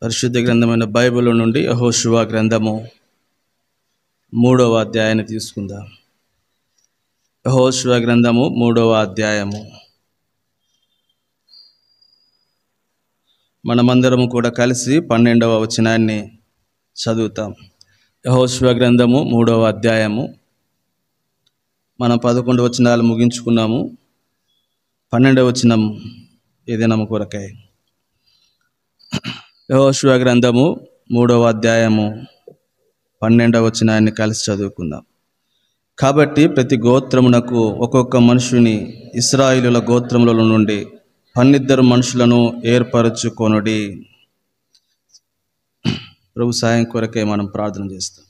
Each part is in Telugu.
పరిశుద్ధ గ్రంథమైన బైబిల్ నుండి యెహోషువ గ్రంథము 3వ అధ్యాయాన్ని తీసుకుందాం. యెహోషువ గ్రంథము 3వ అధ్యాయము. మనమందరము కూడా కలిసి 12వ వచనాన్ని చదువుతాం. యెహోషువ గ్రంథము 3వ అధ్యాయము. మనం 11 వచనాలు ముగించుకున్నాము. 12వ వచనం ఈ దినము కొరకై. యెహోషువ గ్రంథము 3వ అధ్యాయము 12వ వచనాన్ని కలిసి చదువుకుందాం. కాబట్టి ప్రతి గోత్రమునకు ఒక్కొక్క మనుషుని ఇశ్రాయేలుల గోత్రముల నుండి 12 మనుషులను ఏర్పరచుకొనుడి. ప్రభు సాయం కొరకే మనం ప్రార్థన చేస్తాం.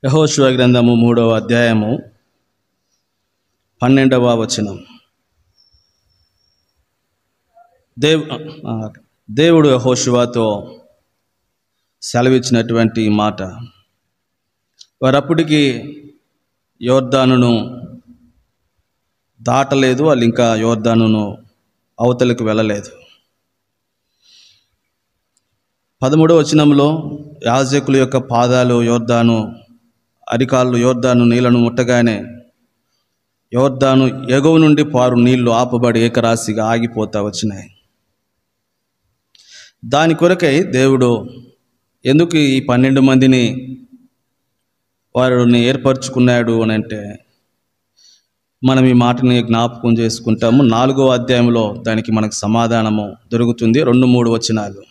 యెహోషువ గ్రంథము 3వ అధ్యాయము 12వ వచనం. దేవుడు యెహోషువతో సెలవిచ్చినటువంటి మాట. వారప్పటికి యోర్దానును దాటలేదు, వాళ్ళు ఇంకా యోర్దానును అవతలకు వెళ్ళలేదు. 13వ వచనంలో యాజకుల యొక్క పాదాలు యోర్దాను అరికాళ్ళు యోర్దాను నీళ్లను ముట్టగానే యోర్దాను ఎగువ నుండి పారు నీళ్లు ఆపబడి ఏకరాశిగా ఆగిపోతా వచ్చినాయి. దాని కొరకై దేవుడు ఎందుకు ఈ 12 మందిని వారిని ఏర్పరచుకున్నాడు అని అంటే, మనం ఈ మాటని జ్ఞాపకం చేసుకుంటాము. 4వ అధ్యాయంలో దానికి మనకు సమాధానము దొరుకుతుంది. 2-3 వచనాలు.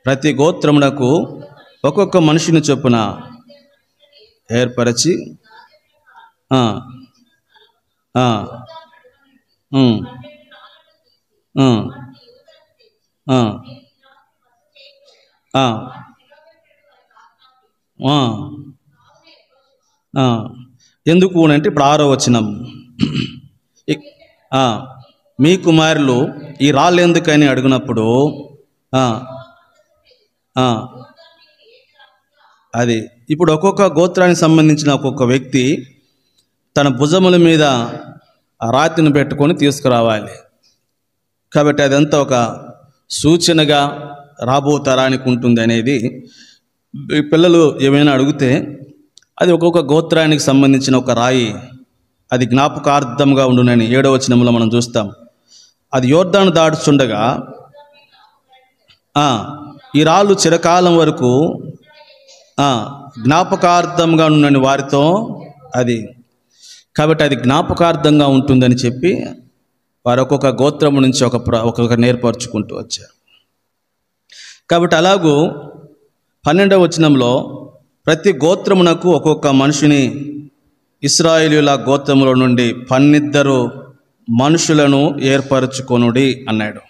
ప్రతి గోత్రమునకు ఒక్కొక్క మనిషిని చొప్పున ఏర్పరచి ఎందుకు అంటే ఇప్పుడు 6వ వచనం. మీ కుమారులు ఈ రాళ్ళు ఎందుకని అడిగినప్పుడు అది ఇప్పుడు ఒక్కొక్క గోత్రానికి సంబంధించిన ఒక్కొక్క వ్యక్తి తన భుజముల మీద ఆ రాతిని పెట్టుకొని తీసుకురావాలి. కాబట్టి అదంతా ఒక సూచనగా రాబో తరానికి ఉంటుంది అనేది. పిల్లలు ఏమైనా అడిగితే అది ఒక్కొక్క గోత్రానికి సంబంధించిన ఒక రాయి, అది జ్ఞాపకార్థంగా ఉండునని 7వ వచనంలో మనం చూస్తాం. అది యోర్దాను దాటుచుండగా ఈ రాళ్ళు చిరకాలం వరకు జ్ఞాపకార్థంగా ఉండునని వారితో అది. కాబట్టి అది జ్ఞాపకార్థంగా ఉంటుందని చెప్పి వారు ఒక్కొక్క గోత్రం నుంచి ఒక్కొక్క నేర్పరచుకుంటూ వచ్చారు. కాబట్టి అలాగూ 12వ వచనంలో ప్రతి గోత్రమునకు ఒక్కొక్క మనిషిని ఇశ్రాయేలీయుల గోత్రముల నుండి 12 మనుషులను ఏర్పరచుకొనుడి అన్నాడు.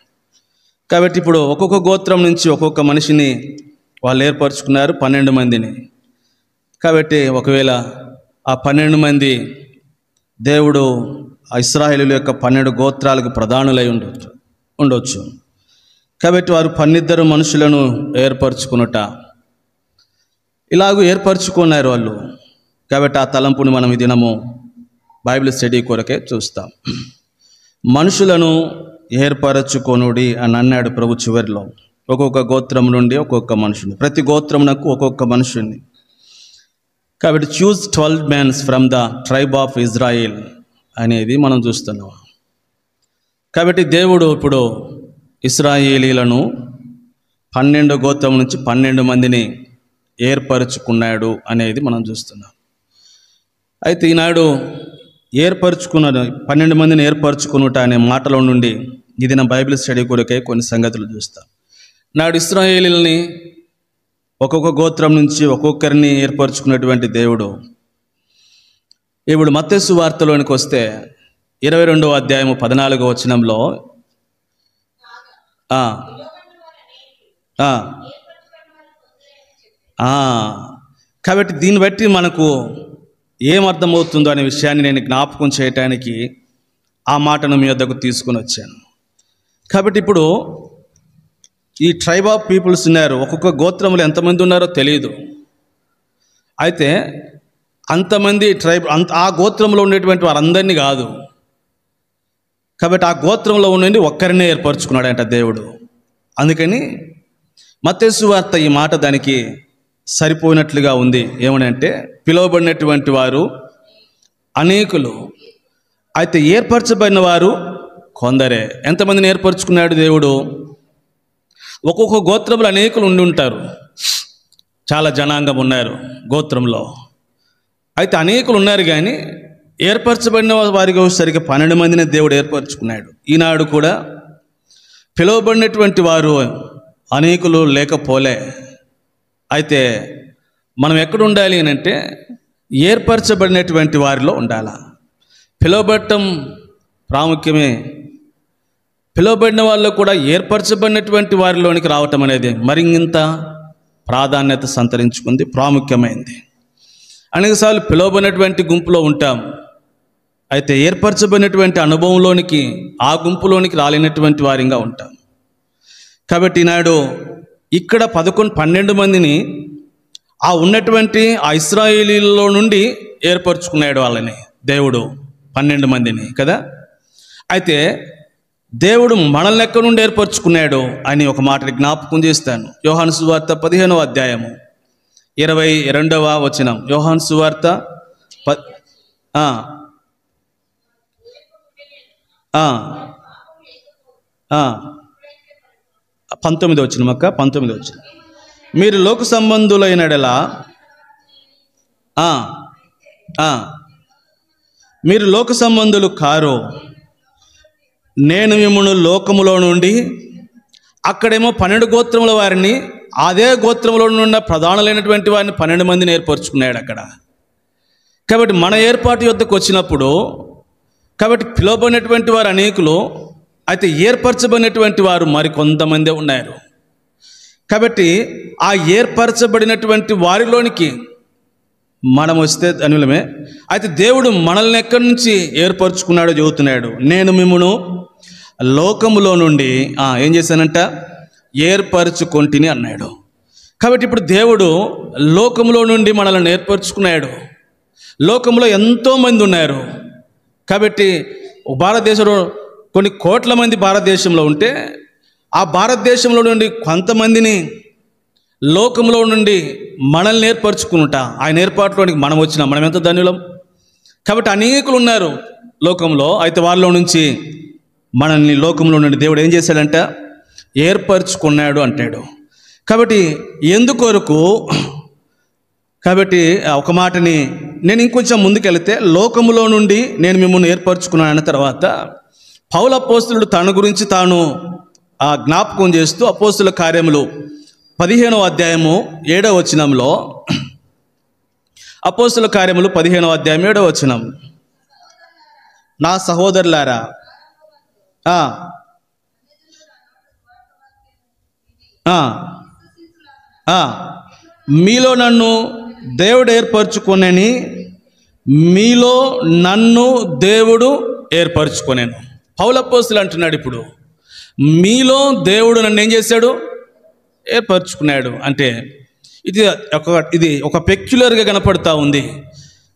కాబట్టి ఇప్పుడు ఒక్కొక్క గోత్రం నుంచి ఒక్కొక్క మనిషిని వాళ్ళు ఏర్పరచుకున్నారు, 12 మందిని. కాబట్టి ఒకవేళ ఆ 12 మంది దేవుడు ఆ ఇశ్రాయేలీయుల యొక్క 12 గోత్రాలకు ప్రధానులై ఉండొచ్చు. కాబట్టి వారు 12 మనుషులను ఏర్పరచుకునుట ఇలాగూ ఏర్పరచుకున్నారు వాళ్ళు. కాబట్టి ఆ తలంపుని మనం ఈ దినము బైబిల్ స్టడీ కొరకే చూస్తాం. మనుషులను ఏర్పరచుకొనుడి అని అన్నాడు ప్రభు చివరిలో. ఒక్కొక్క గోత్రం నుండి ఒక్కొక్క మనుషుని, ప్రతి గోత్రమునకు ఒక్కొక్క మనుషుని. కాబట్టి choose 12 men from the tribe of Israel అనేది మనం చూస్తున్నాం. కాబట్టి దేవుడు ఇప్పుడు ఇశ్రాయేలీలను 12 గోత్రం నుంచి 12 మందిని ఏర్పరచుకున్నాడు అనేది మనం చూస్తున్నాం. అయితే ఈనాడు ఏర్పరచుకున్న 12 మందిని ఏర్పరచుకునుట అనే మాటలో నుండి ఇది నా బైబిల్ స్టడీ కొరకే కొన్ని సంగతులు చూస్తాం. నాడు ఇశ్రాయేలీయుల్ని ఒక్కొక్క గోత్రం నుంచి ఒక్కొక్కరిని ఏర్పరచుకున్నటువంటి దేవుడు ఇప్పుడు మత్తయి సువార్తలోనికి వస్తే 22వ అధ్యాయము 14వ వచనంలో కాబట్టి దీన్ని బట్టి మనకు ఏమర్థమవుతుందో అనే విషయాన్ని నేను జ్ఞాపకం చేయటానికి ఆ మాటను మీ వద్దకు తీసుకుని వచ్చాను. కాబట్టి ఇప్పుడు ఈ ట్రైబ్ ఆఫ్ పీపుల్స్ ఉన్నారు, ఒక్కొక్క గోత్రంలో ఎంతమంది ఉన్నారో తెలియదు. అయితే అంతమంది ఆ గోత్రంలో ఉండేటువంటి వారందరినీ కాదు, కాబట్టి ఆ గోత్రంలో ఉండి ఒక్కరినే ఏర్పరచుకున్నాడంట దేవుడు. అందుకని మత్తయి సువార్త ఈ మాట దానికి సరిపోయినట్లుగా ఉంది. ఏమనంటే పిలువబడినటువంటి వారు అనేకులు, అయితే ఏర్పరచబడిన వారు కొందరే. ఎంతమందిని ఏర్పరచుకున్నాడు దేవుడు? ఒక్కొక్క గోత్రంలో అనేకులు ఉండి ఉంటారు, చాలా జనాంగం ఉన్నారు గోత్రంలో. అయితే అనేకులు ఉన్నారు, కానీ ఏర్పరచబడిన వారికి సరిగ్గా 12 మందిని దేవుడు ఏర్పరచుకున్నాడు. ఈనాడు కూడా పిలువబడినటువంటి వారు అనేకులు లేకపోలే. అయితే మనం ఎక్కడ ఉండాలి అని అంటే ఏర్పరచబడినటువంటి వారిలో ఉండాలి. పిలువబడటం ప్రాముఖ్యమే, పిలువబడిన వాళ్ళు కూడా ఏర్పరచబడినటువంటి వారిలోనికి రావటం అనేది మరింత ప్రాధాన్యత సంతరించుకుంది, ప్రాముఖ్యమైంది. అనేకసార్లు పిలువబడినటువంటి గుంపులో ఉంటాం, అయితే ఏర్పరచబడినటువంటి అనుభవంలోనికి ఆ గుంపులోనికి రాలేనటువంటి వారిగా ఉంటాం. కాబట్టి ఈనాడు ఇక్కడ 12 మందిని ఆ ఉన్నటువంటి ఆ ఇశ్రాయేలీలో నుండి ఏర్పరచుకున్నాడు వాళ్ళని దేవుడు, 12 మందిని కదా. అయితే దేవుడు మనల్ని ఎక్కడి నుండి ఏర్పరచుకున్నాడు అని ఒక మాటని జ్ఞాపకం చేస్తాను. యోహాను సువార్త 15వ అధ్యాయము 22వ వచనం. యోహాను సువార్త 19వ వచనం అక్క, 19వ వచనం. మీరు లోక సంబంధులైనడలా మీరు లోక సంబంధులు కారు, నేను మిమ్మల్ని లోకములో నుండి, అక్కడేమో 12 గోత్రముల వారిని, అదే గోత్రంలో ఉన్న ప్రధానులైనటువంటి వారిని 12 మందిని ఏర్పరచుకున్నాడు అక్కడ. కాబట్టి మన ఏర్పాటు యొద్దకు వచ్చినప్పుడు, కాబట్టి పిలువబడినటువంటి వారు అనేకులు, అయితే ఏర్పరచబడినటువంటి వారు మరి కొంతమందే ఉన్నారు. కాబట్టి ఆ ఏర్పరచబడినటువంటి వారిలోనికి మనం వస్తే ధన్యులమే. అయితే దేవుడు మనల్ని ఎక్కడి నుంచి ఏర్పరచుకున్నాడో చెబుతున్నాడు. నేను మిమ్మును లోకములో నుండి ఏం చేశానంట, ఏర్పరచుకొంటిని అన్నాడు. కాబట్టి ఇప్పుడు దేవుడు లోకములో నుండి మనల్ని ఏర్పరచుకున్నాడు. లోకంలో ఎంతోమంది ఉన్నారు. కాబట్టి భారతదేశంలో కొన్ని కోట్ల మంది భారతదేశంలో ఉంటే, ఆ భారతదేశంలో నుండి కొంతమందిని లోకంలో నుండి మనల్ని ఏర్పరచుకుంటా ఆయన ఏర్పాటులోనికి మనం వచ్చినాం. మనం ఎంత ధన్యులం. కాబట్టి అనేకులు ఉన్నారు లోకంలో, అయితే వాళ్ళలో నుంచి మనల్ని లోకంలో నుండి దేవుడు ఏం చేశాడంట, ఏర్పరచుకున్నాడు అంటాడు. కాబట్టి ఎందుకొరకు, కాబట్టి ఒక మాటని నేను ఇంకొంచెం ముందుకెళ్తే, లోకములో నుండి నేను మిమ్మల్ని ఏర్పరచుకున్నాను అన్న తర్వాత పౌలు అపోస్తలుడు తన గురించి తాను జ్ఞాపకం చేస్తూ అపోస్తల కార్యములు 15వ అధ్యాయము 7వ వచనంలో, అపోస్తల కార్యములు 15వ అధ్యాయం 7వ వచనం, నా సహోదరులారా మీలో నన్ను దేవుడు ఏర్పరచుకొనని, మీలో నన్ను దేవుడు ఏర్పరచుకొనేను. పౌలు అపోస్తలుడు అంటున్నాడు, ఇప్పుడు మీలో దేవుడు నన్ను ఏం చేశాడు, ఏర్పరచుకున్నాడు. అంటే ఇది ఒక పెక్యులర్గా కనపడతా ఉంది.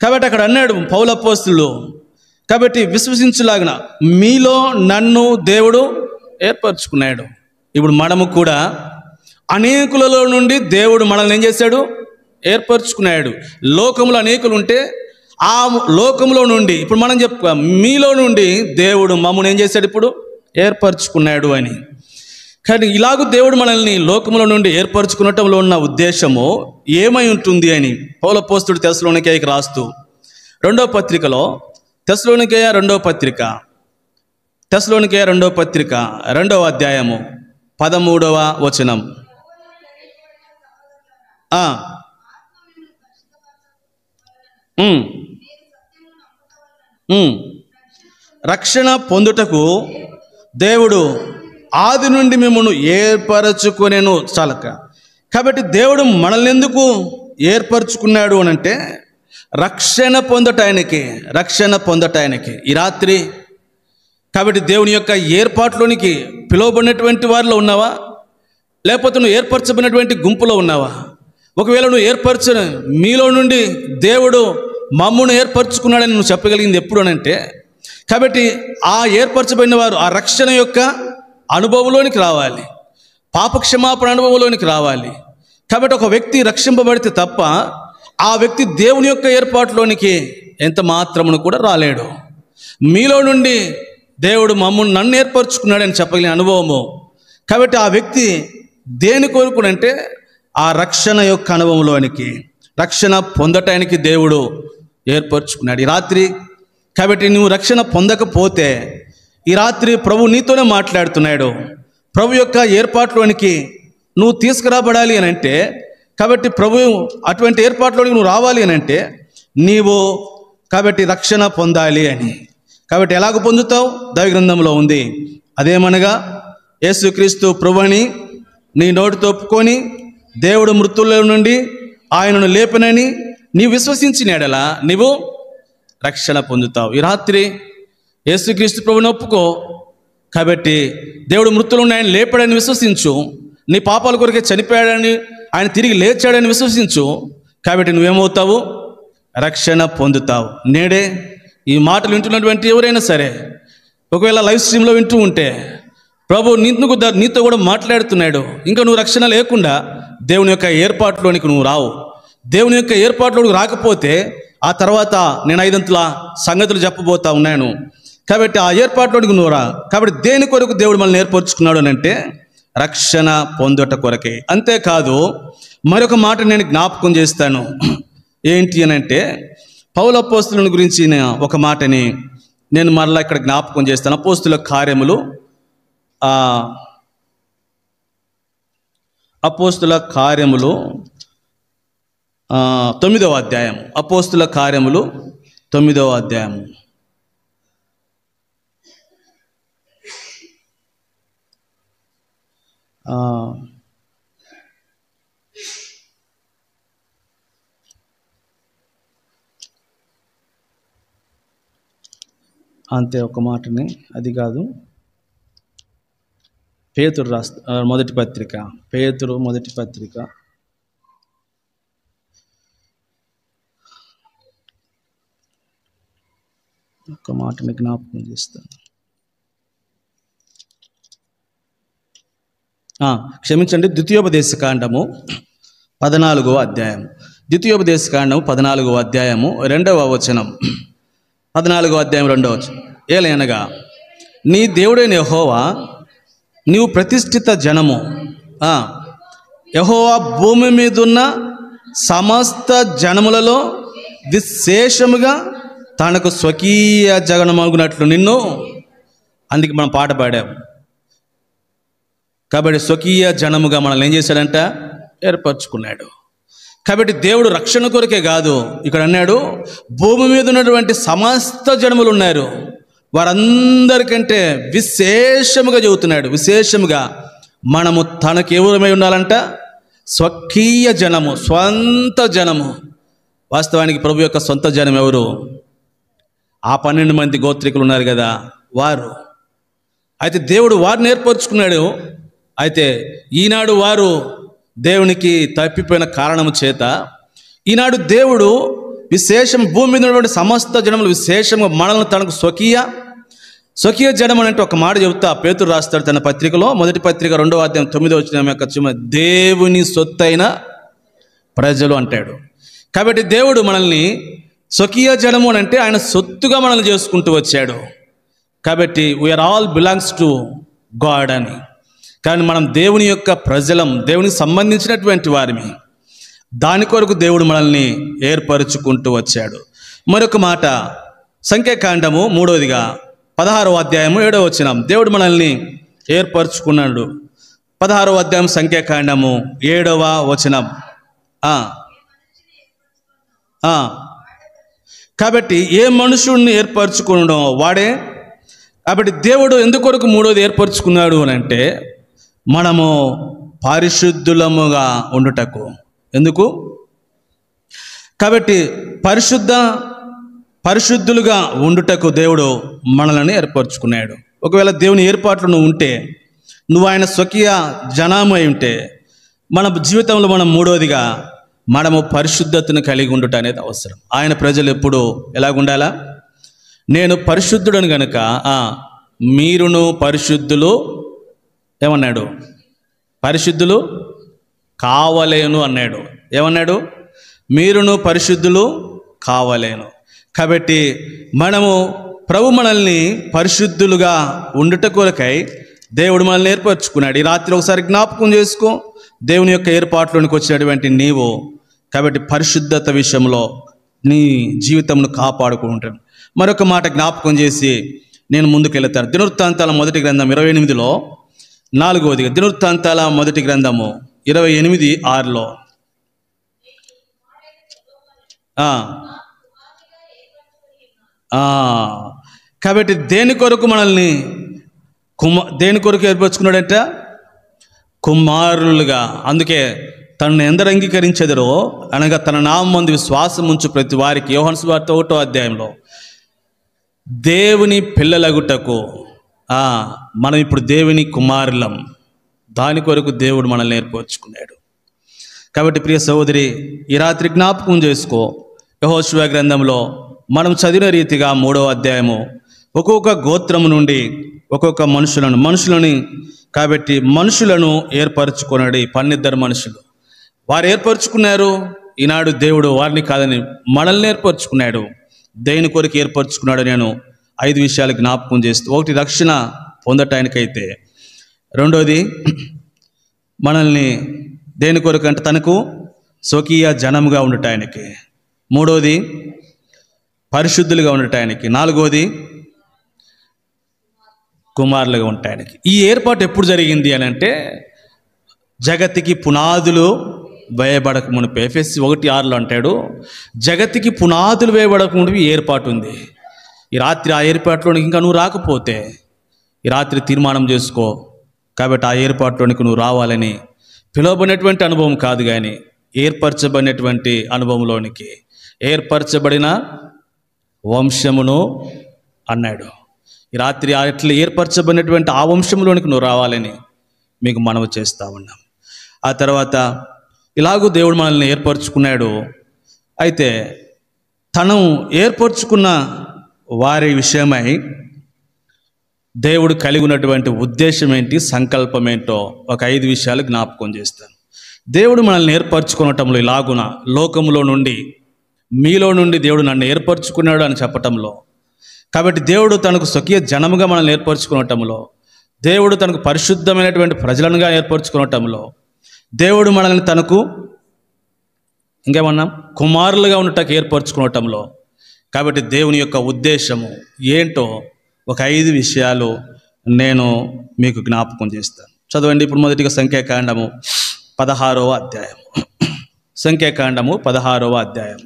కాబట్టి అక్కడ అన్నాడు పౌలు అపోస్తలుడు, కాబట్టి విశ్వసించులాగిన మీలో నన్ను దేవుడు ఏర్పరచుకున్నాడు. ఇప్పుడు మనము కూడా అనేకులలో నుండి దేవుడు మనల్ని ఏం చేశాడు, ఏర్పరచుకున్నాడు. లోకంలో అనేకులు ఉంటే ఆ లోకంలో నుండి ఇప్పుడు మనం చెప్పుకో, మీలో నుండి దేవుడు మమ్మల్ని ఏం చేశాడు, ఇప్పుడు ఏర్పరచుకున్నాడు అని. కానీ ఇలాగూ దేవుడు మనల్ని లోకంలో నుండి ఏర్పరచుకునటంలో ఉన్న ఉద్దేశము ఏమై ఉంటుంది అని పౌలు అపోస్తలుడు తెస్సలోనికైకి రాస్తూ 2వ పత్రికలో, తెస్సలోనికయ 2వ పత్రిక 2వ అధ్యాయము 13వ వచనం. రక్షణ పొందుటకు దేవుడు ఆది నుండి మిమ్మల్ని ఏర్పరచుకునేను చాలక. కాబట్టి దేవుడు మనల్ని ఎందుకు ఏర్పరచుకున్నాడు అని అంటే రక్షణ పొందటానికి ఈ రాత్రి. కాబట్టి దేవుని యొక్క ఏర్పాటులోనికి పిలువబడినటువంటి వారిలో ఉన్నావా, లేకపోతే నువ్వు ఏర్పరచబడినటువంటి గుంపులో ఉన్నావా? ఒకవేళ నువ్వు ఏర్పరచిన మీలో నుండి దేవుడు మమ్మును ఏర్పరచుకున్నాడని నువ్వు చెప్పగలిగింది ఎప్పుడు అనంటే, కాబట్టి ఆ ఏర్పరచబడిన వారు ఆ రక్షణ యొక్క అనుభవంలోనికి రావాలి, పాపక్షమాపణ అనుభవంలోనికి రావాలి. కాబట్టి ఒక వ్యక్తి రక్షింపబడితే తప్ప ఆ వ్యక్తి దేవుని యొక్క ఏర్పాటులోనికి ఎంత మాత్రమును కూడా రాలేడు. మీలో నుండి దేవుడు నన్ను ఏర్పరచుకున్నాడని చెప్పగలిగిన అనుభవము. కాబట్టి ఆ వ్యక్తి దేని కోరుకునంటే ఆ రక్షణ యొక్క అనుభవంలోనికి, రక్షణ పొందటానికి దేవుడు ఏర్పరచుకున్నాడు ఈ రాత్రి. కాబట్టి నువ్వు రక్షణ పొందకపోతే ఈ రాత్రి ప్రభు నీతోనే మాట్లాడుతున్నాడు. ప్రభు యొక్క ఏర్పాటులోనికి నువ్వు తీసుకురాబడాలి అని అంటే, కాబట్టి ప్రభు అటువంటి ఏర్పాటులోనికి నువ్వు రావాలి అని అంటే నీవు కాబట్టి రక్షణ పొందాలి అని. కాబట్టి ఎలాగ పొందుతావు? దైవగ్రంథంలో ఉంది. అదేమనగా యేసుక్రీస్తు ప్రభుని నీ నోటితో ఒప్పుకొని దేవుడు మృతుల్లో నుండి ఆయనను లేపనని నీ విశ్వసించిన ఎడల నీవు రక్షణ పొందుతావు. ఈ రాత్రి యేసుక్రీస్తు ప్రభుని ఒప్పుకో. కాబట్టి దేవుడు మృతుల్లో ఆయన లేపాడని విశ్వసించు. నీ పాపాల కొరకే చనిపోయాడని, ఆయన తిరిగి లేచాడని విశ్వసించు. కాబట్టి నువ్వేమవుతావు? రక్షణ పొందుతావు. నేడే ఈ మాటలు వింటున్నటువంటి ఎవరైనా సరే, ఒకవేళ లైవ్ స్ట్రీమ్లో వింటూ ఉంటే ప్రభు నీతో కూడా మాట్లాడుతున్నాడు. ఇంకా నువ్వు రక్షణ లేకుండా దేవుని యొక్క ఏర్పాటులోనికి నువ్వు రావు. దేవుని యొక్క ఏర్పాటులోకి రాకపోతే ఆ తర్వాత నేను 5 సంగతులు చెప్పబోతా ఉన్నాను. కాబట్టి ఆ ఏర్పాటులోనికి నువ్వు రా. కాబట్టి దేని కొరకు దేవుడు మనల్ని ఏర్పరచుకున్నాడు అని అంటే రక్షణ పొందుట కొరకే. అంతేకాదు మరొక మాట నేను జ్ఞాపకం చేస్తాను. ఏంటి అని అంటే పౌలు అపోస్తుల గురించి ఒక మాటని నేను మరలా ఇక్కడ జ్ఞాపకం చేస్తాను. అపోస్తుల కార్యములు 9వ అధ్యాయం. అపోస్తుల కార్యములు 9వ అధ్యాయం. అంతే ఒక మాటని, అది కాదు, పేతురు మొదటి పత్రిక ఒక మాటని జ్ఞాపకం చేస్తాను. క్షమించండి, ద్వితీయోపదేశకాండము 14వ అధ్యాయం. ద్వితీయోపదేశకాండము 14వ అధ్యాయము 2వ వచనం. 14వ అధ్యాయం 2వ వచనం. ఏలయనగా నీ దేవుడైన యెహోవా నీవు ప్రతిష్ఠిత జనము, యెహోవా భూమి మీదున్న సమస్త జనములలో విశేషముగా తనకు స్వకీయ జగనమగునట్లు నిన్ను. అందుకే మనం పాట పాడాం. కాబట్టి స్వకీయ జనముగా మనల్ని ఏం చేశాడంట? ఏర్పరచుకున్నాడు. కాబట్టి దేవుడు రక్షణ కొరకే కాదు, ఇక్కడ అన్నాడు భూమి మీద ఉన్నటువంటి సమస్త జనములు ఉన్నారు, వారందరికంటే విశేషముగా చెబుతున్నాడు. విశేషముగా మనము తనకు ఎవరమై ఉండాలంట? స్వకీయ జనము, స్వంత జనము. వాస్తవానికి ప్రభు యొక్క సొంత జనం ఎవరు? ఆ 12 మంది గోత్రికులు ఉన్నారు కదా, వారు. అయితే దేవుడు వారిని ఏర్పరచుకున్నాడు. అయితే ఈనాడు వారు దేవునికి తప్పిపోయిన కారణము చేత ఈనాడు దేవుడు విశేషం భూమి మీద ఉన్నటువంటి సమస్త జనములు విశేషంగా మనల్ని తనకు స్వకీయ జనం అంటే ఒక మాట చెబుతా. పేతురు రాస్తాడు తన పత్రికలో, మొదటి పత్రిక 2వ అధ్యాయం 9వ వచనం యొక్క దేవుని సొత్తైన ప్రజలు అంటాడు. కాబట్టి దేవుడు మనల్ని స్వకీయ జనము అని అంటే ఆయన సొత్తుగా మనల్ని చేసుకుంటూ వచ్చాడు. కాబట్టి we are all belongs to God అని. కానీ మనం దేవుని యొక్క ప్రజలం, దేవునికి సంబంధించినటువంటి వారిని. దాని కొరకు దేవుడు మనల్ని ఏర్పరచుకుంటూ వచ్చాడు. మరొక మాట సంఖ్యాకాండము 3వ అధ్యాయము 7వ వచనం. దేవుడు మనల్ని ఏర్పరచుకున్నాడు. 16వ అధ్యాయం సంఖ్యాకాండము 7వ వచనం. కాబట్టి ఏ మనుషుడిని ఏర్పరచుకునడం వాడే. కాబట్టి దేవుడు ఎందుకొరకు మూడోది ఏర్పరచుకున్నాడు అని అంటే మనము పరిశుద్ధులముగా ఉండుటకు. ఎందుకు? కాబట్టి పరిశుద్ధులుగా ఉండుటకు దేవుడు మనల్ని ఏర్పరచుకున్నాడు. ఒకవేళ దేవుని ఏర్పాట్లు నువ్వు ఉంటే, నువ్వు ఆయన స్వకీయ జనామై ఉంటే, మన జీవితంలో మనం మూడోదిగా మనము పరిశుద్ధతను కలిగి ఉండుట అనేది అవసరం. ఆయన ప్రజలు ఎప్పుడు ఎలాగుండాలా? నేను పరిశుద్ధుడని గనుక మీరును పరిశుద్ధులు ఏమన్నాడు? పరిశుద్ధులు కావలేను అన్నాడు. ఏమన్నాడు? మీరును పరిశుద్ధులు కావలేను. కాబట్టి మనము ప్రభు మనల్ని పరిశుద్ధులుగా ఉండుట కొరకై దేవుడు మనల్ని ఏర్పరచుకున్నాడు. ఈ రాత్రి ఒకసారి జ్ఞాపకం చేసుకో, దేవుని యొక్క ఏర్పాట్లోనికి వచ్చినటువంటి నీవు. కాబట్టి పరిశుద్ధత విషయంలో నీ జీవితంను కాపాడుకుంటాను. మరొక మాట జ్ఞాపకం చేసి నేను ముందుకెళ్తాను. దినవృత్తాంతాల మొదటి గ్రంథం 28లో 4వదిగా, దినవృత్తాంతాల మొదటి గ్రంథము 28:6లో కాబట్టి దేని కొరకు మనల్ని దేని కొరకు ఏర్పరచుకున్నాడంట? కుమారులుగా. అందుకే తనను ఎందరు అంగీకరించెదరో అనగా తన నామమందు విశ్వాసం ఉంచు ప్రతి వారికి, యోహాను సువార్త 1వ అధ్యాయంలో, దేవుని పిల్లలగుటకు మనం ఇప్పుడు దేవుని కుమారులం. దాని కొరకు దేవుడు మనల్ని ఏర్పరచుకున్నాడు. కాబట్టి ప్రియ సహోదరి, ఈ రాత్రి జ్ఞాపకం చేసుకో, యెహోషువ గ్రంథంలో మనం చదివిన రీతిగా 3వ అధ్యాయము ఒక్కొక్క గోత్రము నుండి ఒక్కొక్క మనుషులని కాబట్టి మనుషులను ఏర్పరచుకున్నాడు. 12 మనుషులు వారు ఏర్పరచుకున్నారు. ఈనాడు దేవుడు వారిని కాదని మనల్ని ఏర్పరచుకున్నాడు. దేని కొరకు ఏర్పరచుకున్నాడు? నేను 5 విషయాలు జ్ఞాపకం చేస్తూ, 1 రక్షణ పొందటానికైతే, 2వది మనల్ని దేని కొరకు అంటే తనకు స్వకీయ జనముగా ఉండటానికి, 3వది పరిశుద్ధులుగా ఉండటానికి, 4వది కుమారులుగా ఉండటానికి. ఈ ఏర్పాటు ఎప్పుడు జరిగింది అని అంటే జగత్తుకి పునాదులు వేయబడక మునిపే. ఎఫెసీ 1:6లో అంటాడు, జగత్తుకి పునాదులు వేయబడక మునిపి ఏర్పాటు ఉంది. ఈ రాత్రి ఆ ఏర్పాటులోనికి ఇంకా నువ్వు రాకపోతే ఈ రాత్రి తీర్మానం చేసుకో. కాబట్టి ఆ ఏర్పాటులోనికి నువ్వు రావాలని, పిలువబడినటువంటి అనుభవం కాదు కానీ ఏర్పరచబడినటువంటి అనుభవంలోనికి, ఏర్పరచబడిన వంశమును అన్నాడు. ఈ రాత్రి అట్లా ఏర్పరచబడినటువంటి ఆ వంశంలోనికి నువ్వు రావాలని మీకు మనవి చేస్తూ ఉన్నాం. ఆ తర్వాత ఇలాగూ దేవుడు మనల్ని ఏర్పరచుకున్నాడు. అయితే తను ఏర్పరచుకున్న వారి విషయమై దేవుడు కలిగి ఉన్నటువంటి ఉద్దేశం ఏంటి, సంకల్పం ఏంటో ఒక 5 విషయాలు జ్ఞాపకం చేస్తాను. దేవుడు మనల్ని ఏర్పరచుకునటంలో ఇలాగున లోకములో నుండి, మీలో నుండి దేవుడు నన్ను ఏర్పరచుకున్నాడు అని చెప్పటంలో, కాబట్టి దేవుడు తనకు స్వకీయ జనముగా మనల్ని ఏర్పరచుకునటంలో, దేవుడు తనకు పరిశుద్ధమైనటువంటి ప్రజలనుగా ఏర్పరచుకునటంలో, దేవుడు మనల్ని తనకు ఇంకేమన్నా కుమారులుగా ఉండటానికి ఏర్పరచుకునటంలో, కాబట్టి దేవుని యొక్క ఉద్దేశము ఏంటో ఒక 5 విషయాలు నేను మీకు జ్ఞాపకం చేస్తాను. చదవండి. ఇప్పుడు మొదటిగా సంఖ్యాకాండము 16వ అధ్యాయం. సంఖ్యాకాండము 16వ అధ్యాయం.